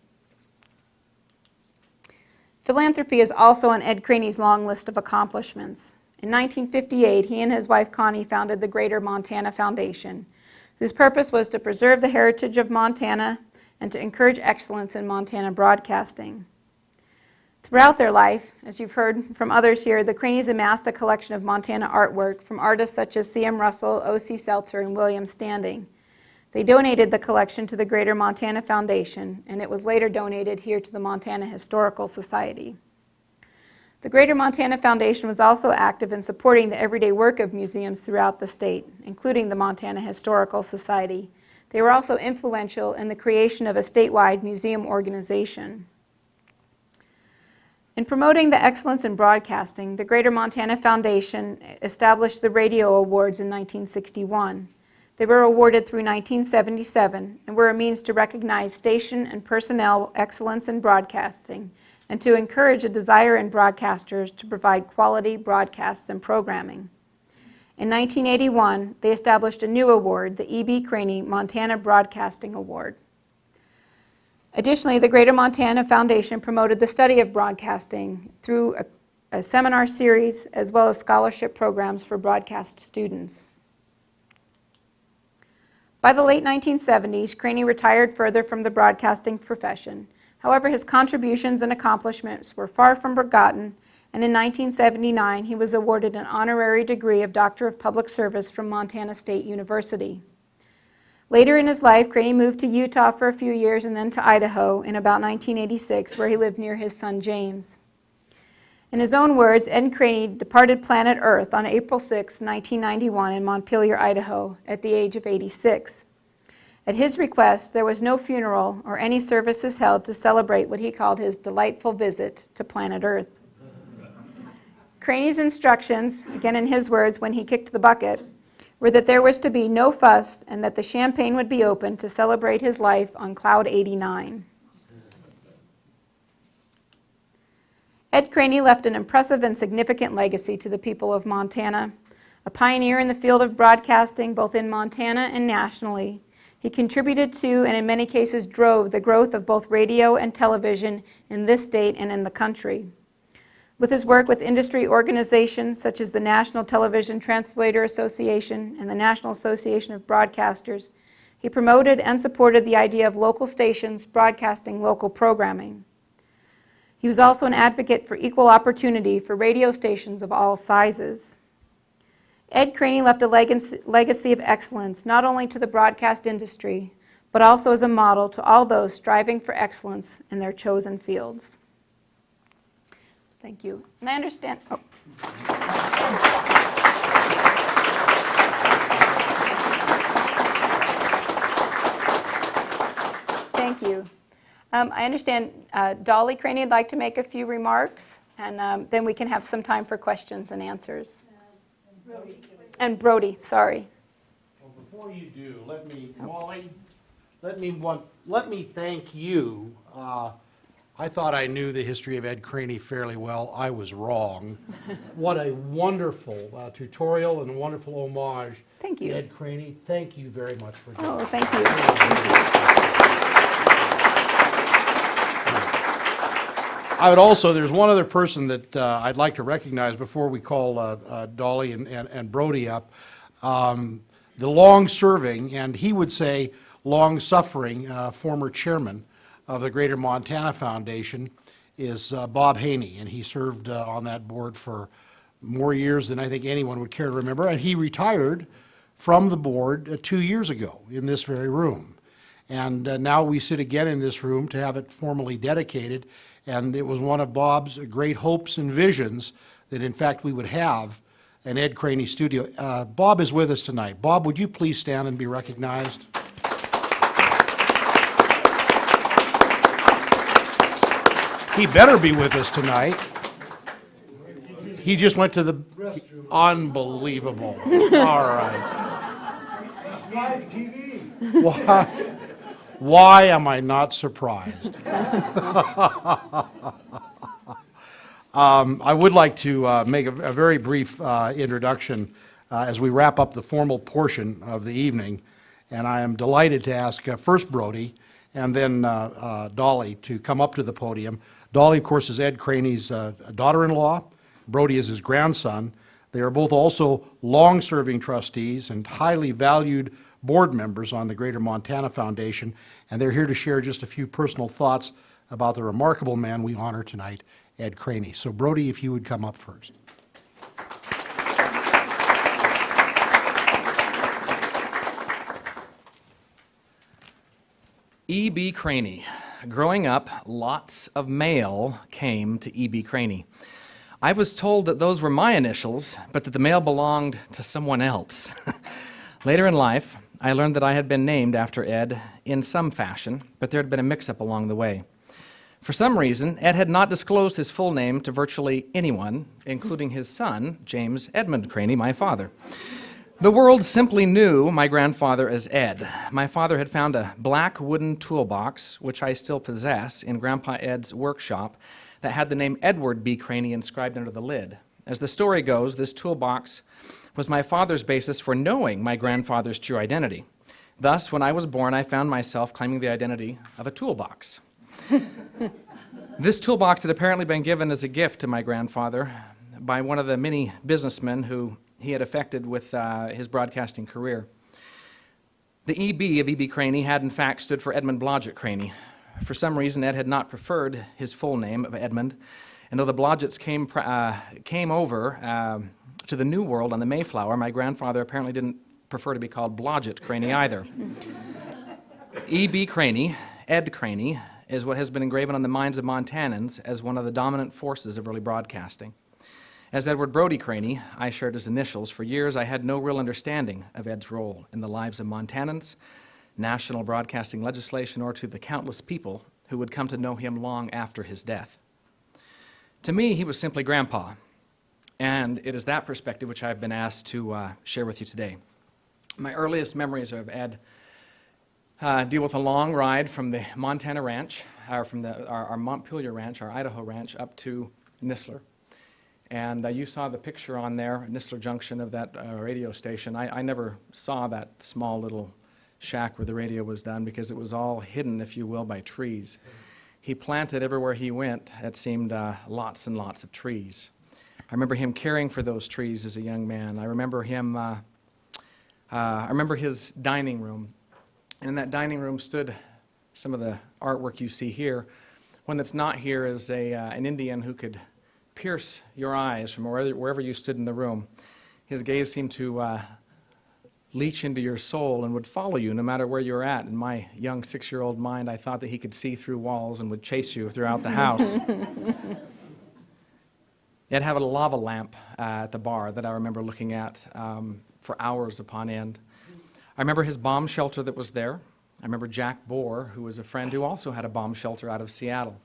Philanthropy is also on Ed Craney's long list of accomplishments. In 1958, he and his wife Connie founded the Greater Montana Foundation, whose purpose was to preserve the heritage of Montana and to encourage excellence in Montana broadcasting. Throughout their life, as you've heard from others here, the Craneys amassed a collection of Montana artwork from artists such as C.M. Russell, O.C. Seltzer, and William Standing. They donated the collection to the Greater Montana Foundation, and it was later donated here to the Montana Historical Society. The Greater Montana Foundation was also active in supporting the everyday work of museums throughout the state, including the Montana Historical Society. They were also influential in the creation of a statewide museum organization. In promoting the excellence in broadcasting, the Greater Montana Foundation established the Radio Awards in 1961. They were awarded through 1977 and were a means to recognize station and personnel excellence in broadcasting and to encourage a desire in broadcasters to provide quality broadcasts and programming. In 1981, they established a new award, the E.B. Craney Montana Broadcasting Award. Additionally, the Greater Montana Foundation promoted the study of broadcasting through a seminar series as well as scholarship programs for broadcast students. By the late 1970s, Craney retired further from the broadcasting profession. However, his contributions and accomplishments were far from forgotten, and in 1979 he was awarded an honorary degree of Doctor of Public Service from Montana State University. Later in his life, Craney moved to Utah for a few years and then to Idaho in about 1986, where he lived near his son James. In his own words, Ed Craney departed planet Earth on April 6, 1991 in Montpelier, Idaho, at the age of 86. At his request, there was no funeral or any services held to celebrate what he called his delightful visit to planet Earth. Craney's instructions, again in his words when he kicked the bucket, were that there was to be no fuss and that the champagne would be opened to celebrate his life on Cloud 89. Ed Craney left an impressive and significant legacy to the people of Montana. A pioneer in the field of broadcasting, both in Montana and nationally, he contributed to, and in many cases drove, the growth of both radio and television in this state and in the country. With his work with industry organizations such as the National Television Translator Association and the National Association of Broadcasters, he promoted and supported the idea of local stations broadcasting local programming. He was also an advocate for equal opportunity for radio stations of all sizes. Ed Craney left a legacy of excellence not only to the broadcast industry, but also as a model to all those striving for excellence in their chosen fields. Thank you. And I understand. Oh. Thank you. I understand Dolly Craney would like to make a few remarks, and then we can have some time for questions and answers. And Brody, sorry. Well, before you do, Molly, let me thank you. I thought I knew the history of Ed Craney fairly well. I was wrong. What a wonderful tutorial and a wonderful homage. Thank you. To Ed Craney. Thank you very much for doing Oh, that. thank you. Thank you. I would also, there's one other person that I'd like to recognize before we call Dolly and Brody up. The long-serving, and he would say long-suffering, former chairman of the Greater Montana Foundation is Bob Haney, and he served on that board for more years than I think anyone would care to remember, and he retired from the board 2 years ago in this very room. And now we sit again in this room to have it formally dedicated. And it was one of Bob's great hopes and visions that, in fact, we would have an Ed Craney studio. Bob is with us tonight. Bob, would you please stand and be recognized? He better be with us tonight. He just went to the Restroom. Unbelievable. All right. It's live TV. Why am I not surprised? I would like to make a very brief introduction as we wrap up the formal portion of the evening. And I am delighted to ask first Brody and then Dolly to come up to the podium. Dolly, of course, is Ed Craney's daughter-in-law. Brody is his grandson. They are both also long-serving trustees and highly valued board members on the Greater Montana Foundation, and they're here to share just a few personal thoughts about the remarkable man we honor tonight, Ed Craney. So Brody, if you would come up first. E.B. Craney. Growing up, lots of mail came to E.B. Craney. I was told that those were my initials, but that the mail belonged to someone else. Later in life, I learned that I had been named after Ed in some fashion, but there had been a mix-up along the way. For some reason, Ed had not disclosed his full name to virtually anyone, including his son, James Edmund Craney, my father. The world simply knew my grandfather as Ed. My father had found a black wooden toolbox, which I still possess, in Grandpa Ed's workshop, that had the name Edward B. Craney inscribed under the lid. As the story goes, this toolbox was my father's basis for knowing my grandfather's true identity. Thus, when I was born, I found myself claiming the identity of a toolbox. This toolbox had apparently been given as a gift to my grandfather by one of the many businessmen who he had affected with his broadcasting career. The E.B. of E.B. Craney had in fact stood for Edmund Blodgett Craney. For some reason, Ed had not preferred his full name of Edmund, and though the Blodgetts came over to the New World on the Mayflower, my grandfather apparently didn't prefer to be called Blodgett Craney either. E.B. Craney, Ed Craney, is what has been engraven on the minds of Montanans as one of the dominant forces of early broadcasting. As Edward Brody Craney, I shared his initials. For years, I had no real understanding of Ed's role in the lives of Montanans, national broadcasting legislation, or to the countless people who would come to know him long after his death. To me, he was simply Grandpa, and it is that perspective which I've been asked to share with you today. My earliest memories of Ed deal with a long ride from the Montana ranch, or from our Montpelier ranch, our Idaho ranch, up to Nistler. And you saw the picture on there, Nistler Junction, of that radio station. I never saw that small little shack where the radio was done because it was all hidden, if you will, by trees. He planted everywhere he went, it seemed, lots and lots of trees. I remember him caring for those trees as a young man. I remember his dining room. And in that dining room stood some of the artwork you see here. One that's not here is an Indian who could pierce your eyes from wherever you stood in the room. His gaze seemed to leach into your soul and would follow you no matter where you were at. In my young 6-year-old mind, I thought that he could see through walls and would chase you throughout the house. Ed had a lava lamp at the bar that I remember looking at for hours upon end. I remember his bomb shelter that was there. I remember Jack Bohr, who was a friend who also had a bomb shelter out of Seattle.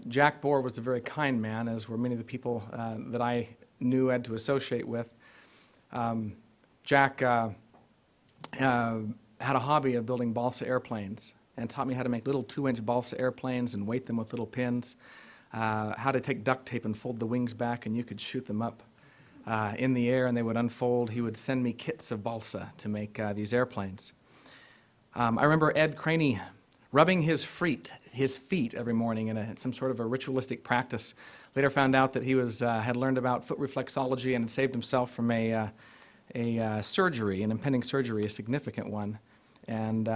Jack Bohr was a very kind man, as were many of the people that I knew Ed to associate with. Jack had a hobby of building balsa airplanes and taught me how to make little 2-inch balsa airplanes and weight them with little pins, how to take duct tape and fold the wings back and you could shoot them up in the air and they would unfold. He would send me kits of balsa to make these airplanes. I remember Ed Craney rubbing his feet every morning in some sort of a ritualistic practice. Later found out that he had learned about foot reflexology and had saved himself from a surgery, an impending surgery, a significant one. And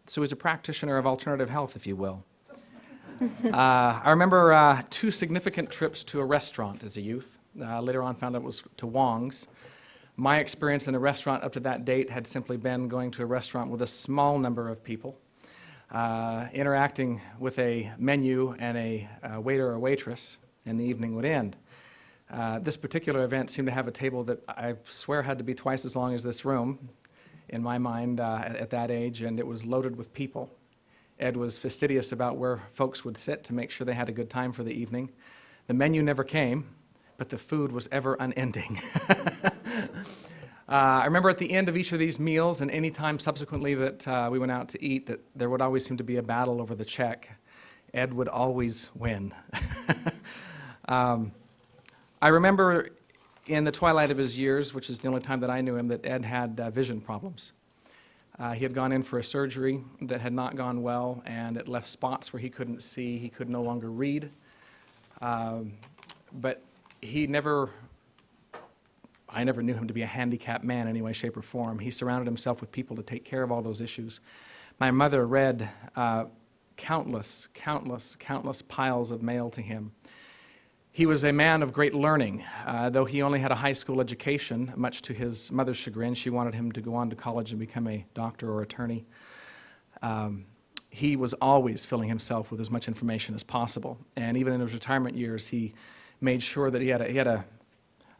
so he's a practitioner of alternative health, if you will. I remember 2 significant trips to a restaurant as a youth. Later on found out it was to Wong's. My experience in a restaurant up to that date had simply been going to a restaurant with a small number of people, interacting with a menu and a waiter or waitress, and the evening would end. This particular event seemed to have a table that I swear had to be twice as long as this room, in my mind, at that age, and it was loaded with people. Ed was fastidious about where folks would sit to make sure they had a good time for the evening. The menu never came, but the food was ever unending. I remember at the end of each of these meals and any time subsequently that we went out to eat, that there would always seem to be a battle over the check. Ed would always win. I remember in the twilight of his years, which is the only time that I knew him, that Ed had vision problems. He had gone in for a surgery that had not gone well, and it left spots where he couldn't see. He could no longer read. But I never knew him to be a handicapped man in any way, shape, or form. He surrounded himself with people to take care of all those issues. My mother read countless piles of mail to him. He was a man of great learning. Though he only had a high school education, much to his mother's chagrin, she wanted him to go on to college and become a doctor or attorney. He was always filling himself with as much information as possible. And even in his retirement years, he made sure that he had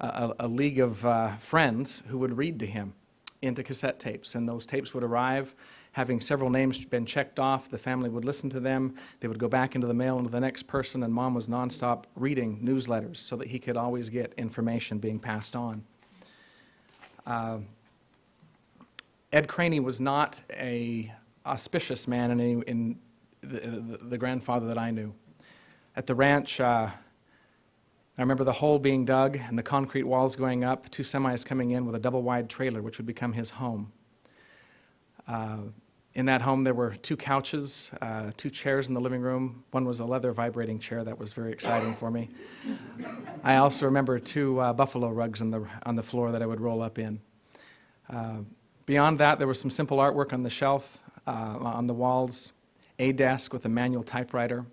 a league of friends who would read to him into cassette tapes. And those tapes would arrive, having several names been checked off. The family would listen to them. They would go back into the mail into the next person, and Mom was nonstop reading newsletters so that he could always get information being passed on. Ed Craney was not an auspicious man in the grandfather that I knew. At the ranch, I remember the hole being dug and the concrete walls going up, 2 semis coming in with a double-wide trailer, which would become his home. In that home, there were 2 couches, 2 chairs in the living room. One was a leather vibrating chair. That was very exciting for me. I also remember 2 buffalo rugs on the floor that I would roll up in. Beyond that, there was some simple artwork on the shelf, on the walls, a desk with a manual typewriter,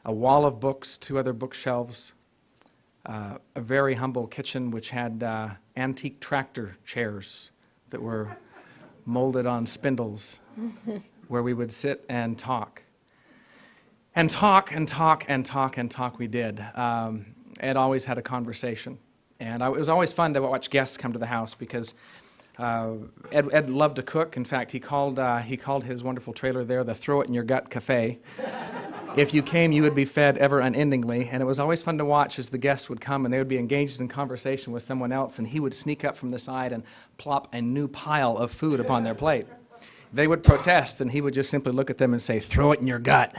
a wall of books, 2 other bookshelves, a very humble kitchen which had antique tractor chairs that were molded on spindles where we would sit and talk. And talk and talk and talk and talk we did. Ed always had a conversation. And it was always fun to watch guests come to the house because Ed loved to cook. In fact, he called his wonderful trailer there the Throw It in Your Gut Cafe. If you came, you would be fed ever unendingly. And it was always fun to watch as the guests would come and they would be engaged in conversation with someone else, and he would sneak up from the side and plop a new pile of food upon their plate. They would protest, and he would just simply look at them and say, "Throw it in your gut."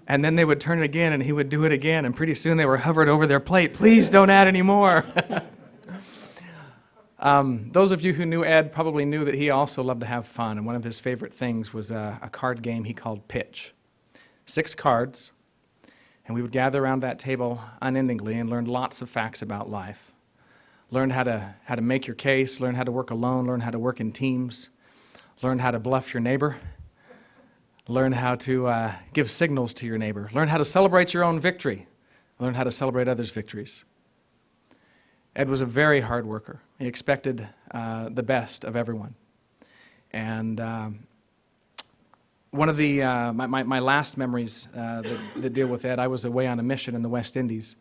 And then they would turn it again, and he would do it again, and pretty soon they were hovered over their plate. "Please don't add any more." Those of you who knew Ed probably knew that he also loved to have fun, and one of his favorite things was a card game he called Pitch. 6 cards, and we would gather around that table unendingly and learn lots of facts about life. Learn how to make your case, learn how to work alone, learn how to work in teams, learn how to bluff your neighbor, learn how to give signals to your neighbor, learn how to celebrate your own victory, learn how to celebrate others' victories. Ed was a very hard worker. He expected the best of everyone. And one of my last memories that deal with Ed, I was away on a mission in the West Indies.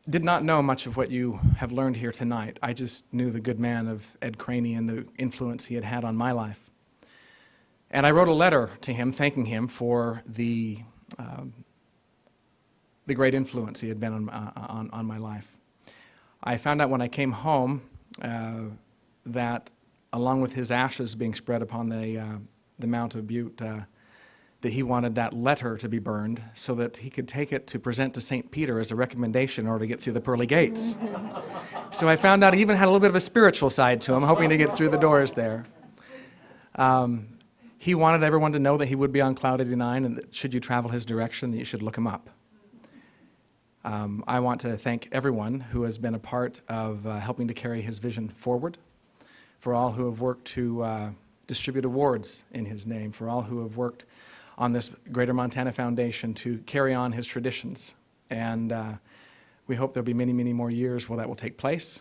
Did not know much of what you have learned here tonight. I just knew the good man of Ed Craney and the influence he had had on my life. And I wrote a letter to him thanking him for the great influence he had been on my life. I found out when I came home that along with his ashes being spread upon the Mount of Butte, that he wanted that letter to be burned so that he could take it to present to St. Peter as a recommendation in order to get through the pearly gates. So I found out he even had a little bit of a spiritual side to him, hoping to get through the doors there. He wanted everyone to know that he would be on Cloud 89, and that should you travel his direction, that you should look him up. I want to thank everyone who has been a part of helping to carry his vision forward, for all who have worked to distribute awards in his name, for all who have worked on this Greater Montana Foundation to carry on his traditions. And we hope there'll be many, many more years where that will take place.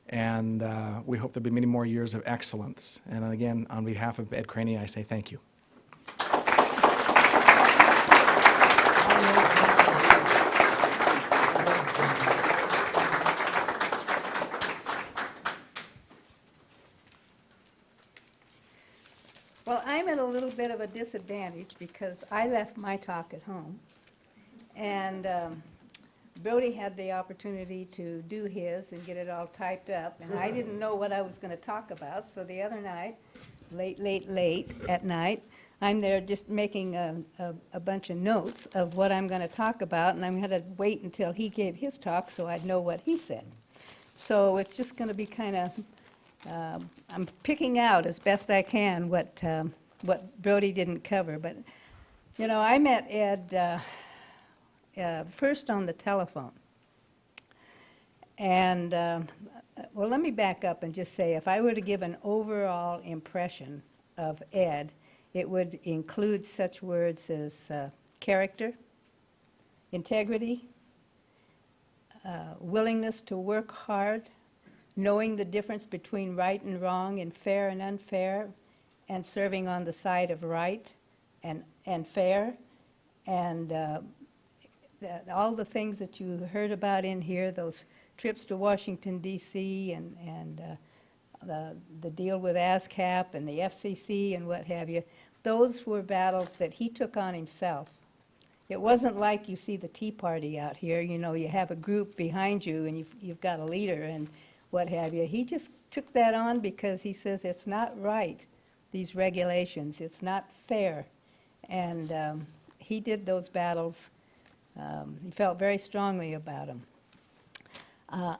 And we hope there'll be many more years of excellence. And again, on behalf of Ed Craney, I say thank you. Well, I'm at a little bit of a disadvantage because I left my talk at home. And Brody had the opportunity to do his and get it all typed up. And I didn't know what I was going to talk about. So the other night, late at night, I'm there just making a bunch of notes of what I'm going to talk about. And I'm going to wait until he gave his talk so I'd know what he said. So it's just going to be kind of I'm picking out as best I can what Brody didn't cover. But, you know, I met Ed first on the telephone. And, well, let me back up and just say, if I were to give an overall impression of Ed, it would include such words as character, integrity, willingness to work hard, knowing the difference between right and wrong and fair and unfair, and serving on the side of right and fair, and all the things that you heard about in here, those trips to Washington, D.C., and the deal with ASCAP and the FCC and what have you, those were battles that he took on himself. It wasn't like you see the Tea Party out here, you know, you have a group behind you and you've got a leader and what have you. He just took that on because he says it's not right, these regulations. It's not fair. And he did those battles. He felt very strongly about them.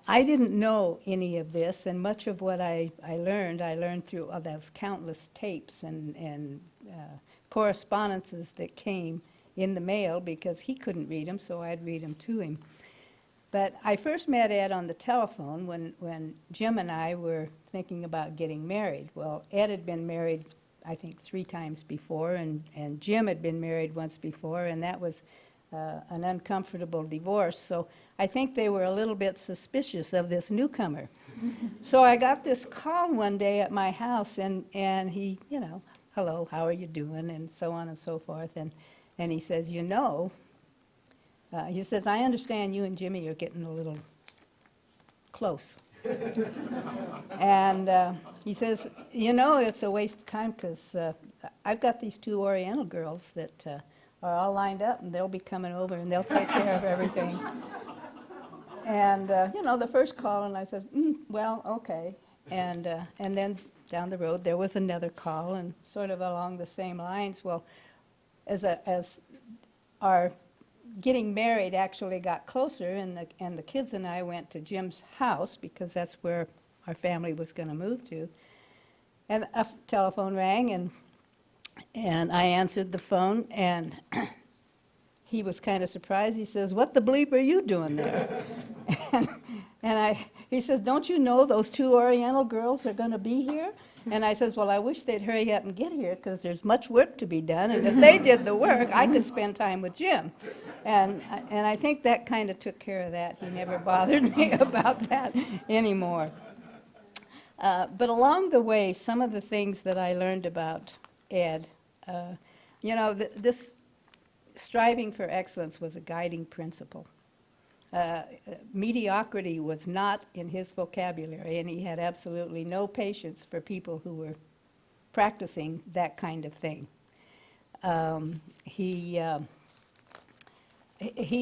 I didn't know any of this, and much of what I learned through those countless tapes and correspondences that came in the mail because he couldn't read them, so I'd read them to him. But I first met Ed on the telephone when Jim and I were thinking about getting married. Well, Ed had been married, I think, 3 times before, and Jim had been married once before, and that was an uncomfortable divorce. So I think they were a little bit suspicious of this newcomer. So I got this call one day at my house, and he, you know, hello, how are you doing, and so on and so forth. And he says, he says, I understand you and Jimmy are getting a little close. And he says, it's a waste of time because I've got these two Oriental girls that are all lined up, and they'll be coming over, and they'll take care of everything. And, the first call, and I said, well, okay. And then down the road, there was another call, and sort of along the same lines. Well, as our getting married actually got closer, and the kids and I went to Jim's house, because that's where our family was going to move to. And a telephone rang, and I answered the phone, and he was kind of surprised. He says, what the bleep are you doing there? He says, don't you know those two Oriental girls are going to be here? And I says, well, I wish they'd hurry up and get here, because there's much work to be done, and if they did the work, I could spend time with Jim. And I think that kind of took care of that. He never bothered me about that anymore. But along the way, some of the things that I learned about Ed, this striving for excellence was a guiding principle. Mediocrity was not in his vocabulary, and he had absolutely no patience for people who were practicing that kind of thing. He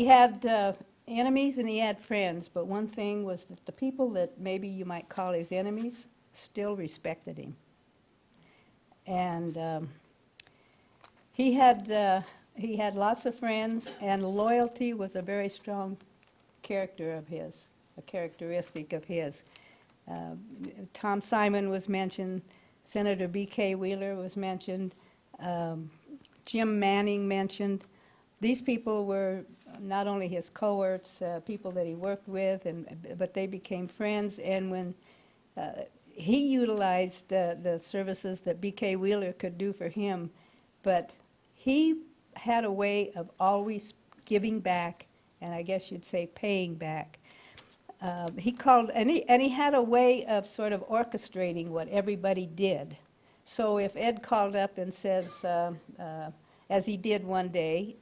had enemies and he had friends, but one thing was that the people that maybe you might call his enemies still respected him. And he had lots of friends, and loyalty was a very strong character of his, a characteristic of his. Tom Simon was mentioned, Senator B.K. Wheeler was mentioned, Jim Manning mentioned. These people were not only his cohorts, people that he worked with, but they became friends. And when he utilized the services that B.K. Wheeler could do for him, but he had a way of always giving back, and I guess you'd say paying back. He called, and he had a way of sort of orchestrating what everybody did. So if Ed called up and says, as he did one day,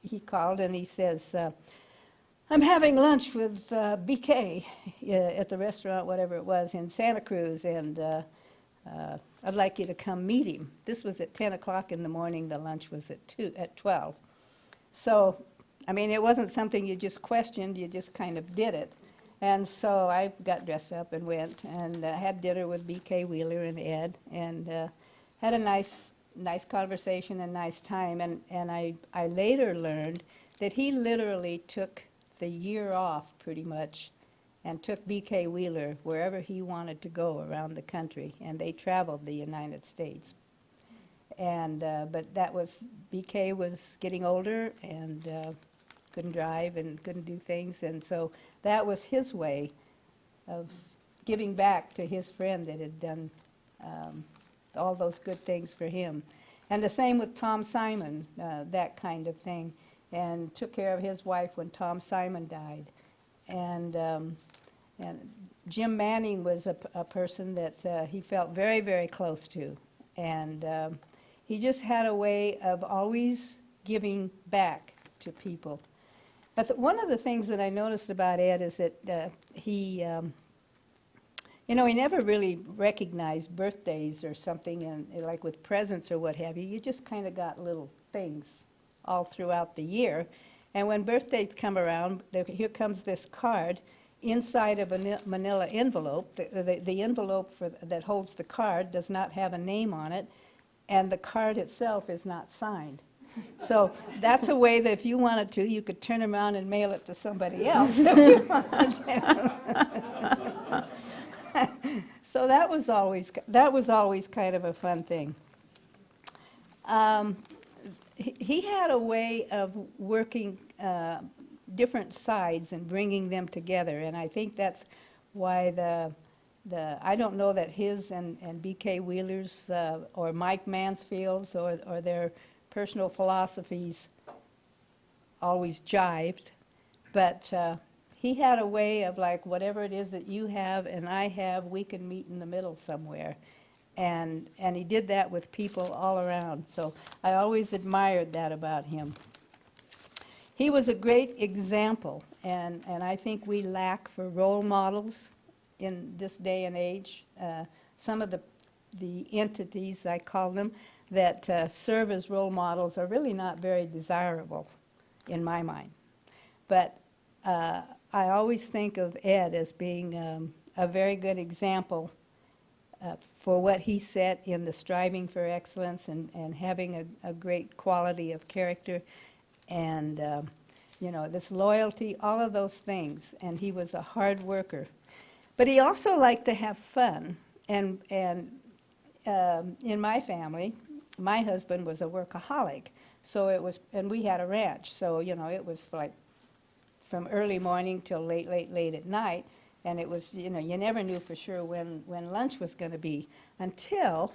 he called and he says, I'm having lunch with BK at the restaurant, whatever it was, in Santa Cruz, and I'd like you to come meet him. This was at 10 o'clock in the morning. The lunch was at 12. So, I mean, it wasn't something you just questioned. You just kind of did it. And so I got dressed up and went and had dinner with B.K. Wheeler and Ed, and had a nice conversation and nice time. And I later learned that he literally took the year off pretty much and took B.K. Wheeler wherever he wanted to go around the country, and they traveled the United States. And but that was, B.K. was getting older and couldn't drive and couldn't do things, and so that was his way of giving back to his friend that had done all those good things for him. And the same with Tom Simon, that kind of thing, and took care of his wife when Tom Simon died. And Jim Manning was a person that he felt very, very close to, and he just had a way of always giving back to people. But one of the things that I noticed about Ed is that he never really recognized birthdays or something, and like with presents or what have you. You just kind of got little things all throughout the year. And when birthdays come around, here comes this card inside of a manila envelope. The envelope that holds the card does not have a name on it, and the card itself is not signed. So that's a way that if you wanted to, you could turn around and mail it to somebody else if you wanted to. So that was always kind of a fun thing. He had a way of working different sides and bringing them together, and I think that's why I don't know that his and B.K. Wheeler's or Mike Mansfield's or their personal philosophies always jived, but he had a way of, like, whatever it is that you have and I have, we can meet in the middle somewhere. And he did that with people all around. So I always admired that about him. He was a great example, and I think we lack for role models in this day and age. Some of the entities, I call them, that serve as role models are really not very desirable in my mind. But I always think of Ed as being a very good example for what he set in the striving for excellence and having a great quality of character and, you know, this loyalty, all of those things. And he was a hard worker. But he also liked to have fun. And in my family, my husband was a workaholic. So it was, and we had a ranch. So, you know, it was like from early morning till late at night. And it was, you know, you never knew for sure when lunch was going to be until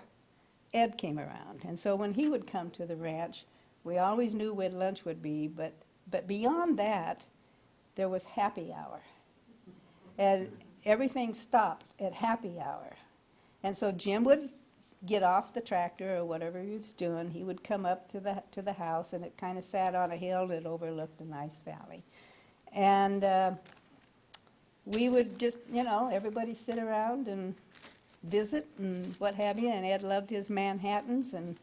Ed came around. And so when he would come to the ranch, we always knew when lunch would be, but beyond that, there was happy hour. And everything stopped at happy hour. And so Jim would get off the tractor or whatever he was doing. He would come up to the house, and it kind of sat on a hill that overlooked a nice valley. And we would just, you know, everybody sit around and visit and what have you. And Ed loved his Manhattans, and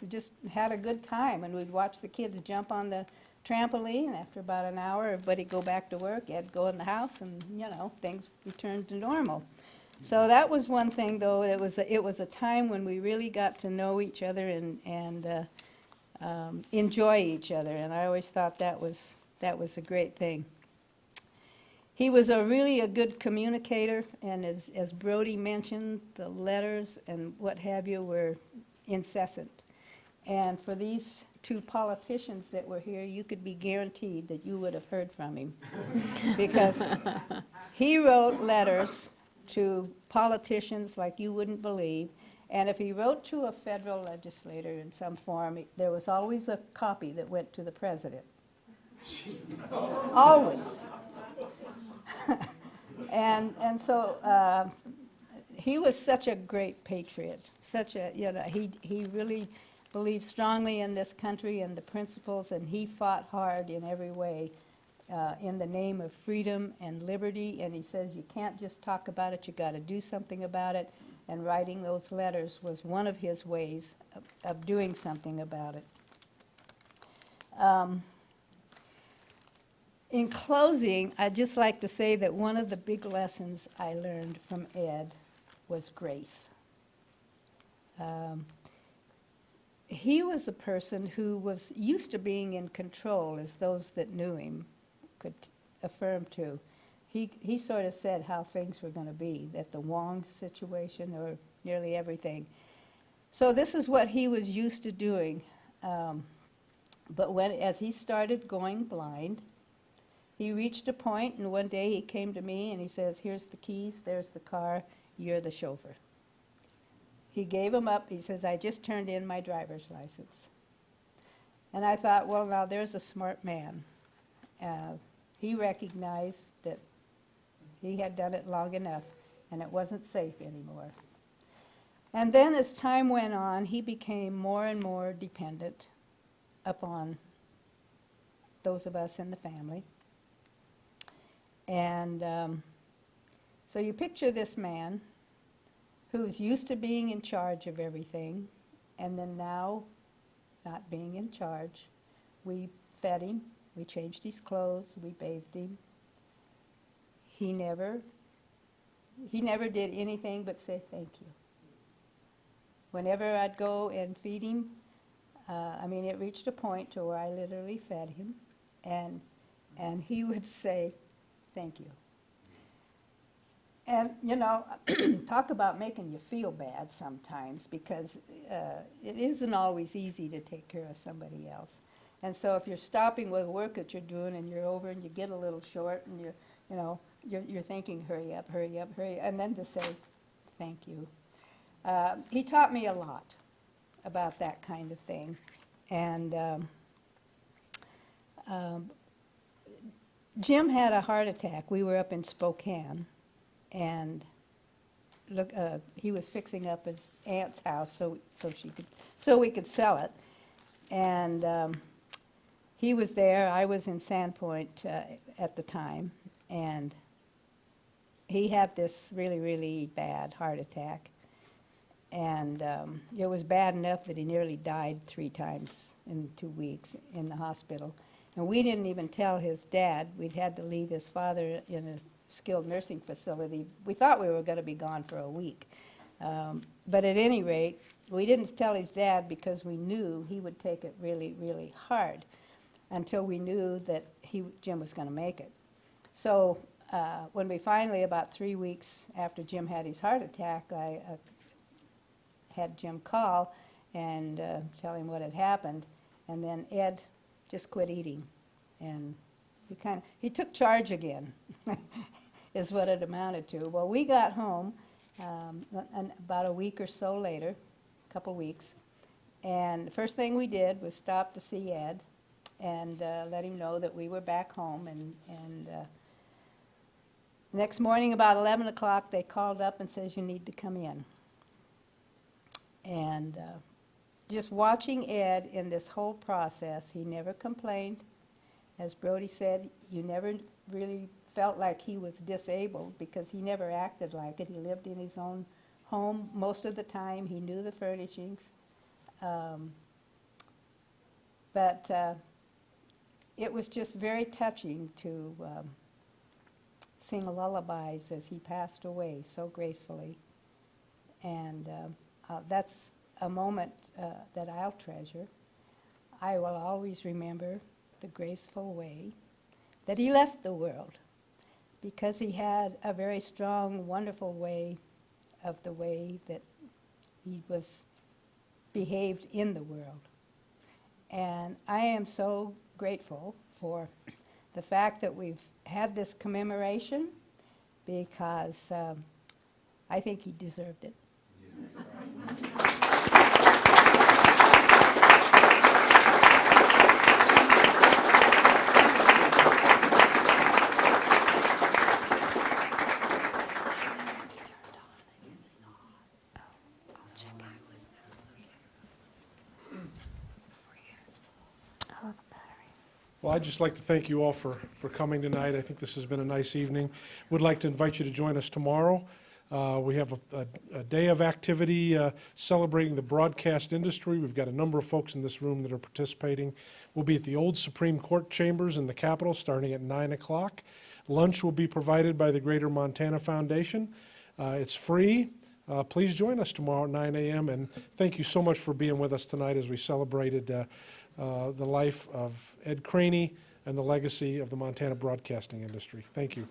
we just had a good time. And we'd watch the kids jump on the trampoline. After about an hour, everybody go back to work. Ed go in the house, and you know, things returned to normal. So that was one thing, though. It was a time when we really got to know each other and enjoy each other. And I always thought that was a great thing. He was really a good communicator, and as Brody mentioned, the letters and what have you were incessant. And for these two politicians that were here, you could be guaranteed that you would have heard from him. Because he wrote letters to politicians like you wouldn't believe, and if he wrote to a federal legislator in some form, there was always a copy that went to the president. Always. and so he was such a great patriot, such a, you know, he really believed strongly in this country and the principles, and he fought hard in every way in the name of freedom and liberty. And he says you can't just talk about it, you got to do something about it. And writing those letters was one of his ways of doing something about it. In closing, I'd just like to say that one of the big lessons I learned from Ed was grace. He was a person who was used to being in control, as those that knew him could affirm to. He sort of said how things were going to be, that the Wong situation or nearly everything. So this is what he was used to doing. But as he started going blind, he reached a point, and one day he came to me and he says, here's the keys, there's the car, you're the chauffeur. He gave them up. He says, I just turned in my driver's license. And I thought, well, now there's a smart man. He recognized that he had done it long enough and it wasn't safe anymore. And then as time went on, he became more and more dependent upon those of us in the family. And so you picture this man who's used to being in charge of everything, and then now not being in charge. We fed him, we changed his clothes, we bathed him. He never did anything but say thank you. Whenever I'd go and feed him, it reached a point to where I literally fed him, and he would say thank you. And, you know, talk about making you feel bad sometimes, because it isn't always easy to take care of somebody else. And so if you're stopping with work that you're doing and you're over and you get a little short and you're thinking, hurry up, and then to say thank you. He taught me a lot about that kind of thing. And Jim had a heart attack. We were up in Spokane, and he was fixing up his aunt's house so we could sell it. And he was there. I was in Sandpoint at the time, and he had this really, really bad heart attack. And it was bad enough that he nearly died 3 times in 2 weeks in the hospital. And we didn't even tell his dad. We'd had to leave his father in a skilled nursing facility. We thought we were going to be gone for a week. But at any rate, we didn't tell his dad because we knew he would take it really, really hard until we knew that Jim was going to make it. So when we finally, about 3 weeks after Jim had his heart attack, I had Jim call and tell him what had happened. And then Ed just quit eating. And he took charge again, is what it amounted to. Well, we got home about a week or so later, a couple weeks, and the first thing we did was stop to see Ed and let him know that we were back home. And next morning about 11 o'clock, they called up and says, "You need to come in." And just watching Ed in this whole process, he never complained. As Brody said, you never really felt like he was disabled because he never acted like it. He lived in his own home most of the time. He knew the furnishings. But it was just very touching to sing lullabies as he passed away so gracefully. And that's a moment that I'll treasure. I will always remember the graceful way that he left the world, because he had a very strong, wonderful way of the way that he was behaved in the world. And I am so grateful for the fact that we've had this commemoration, because I think he deserved it. Well, I'd just like to thank you all for coming tonight. I think this has been a nice evening. Would like to invite you to join us tomorrow. We have a day of activity celebrating the broadcast industry. We've got a number of folks in this room that are participating. We'll be at the old Supreme Court chambers in the Capitol starting at 9 o'clock. Lunch will be provided by the Greater Montana Foundation. It's free. Please join us tomorrow at 9 a.m. And thank you so much for being with us tonight as we celebrated the life of Ed Craney and the legacy of the Montana broadcasting industry. Thank you.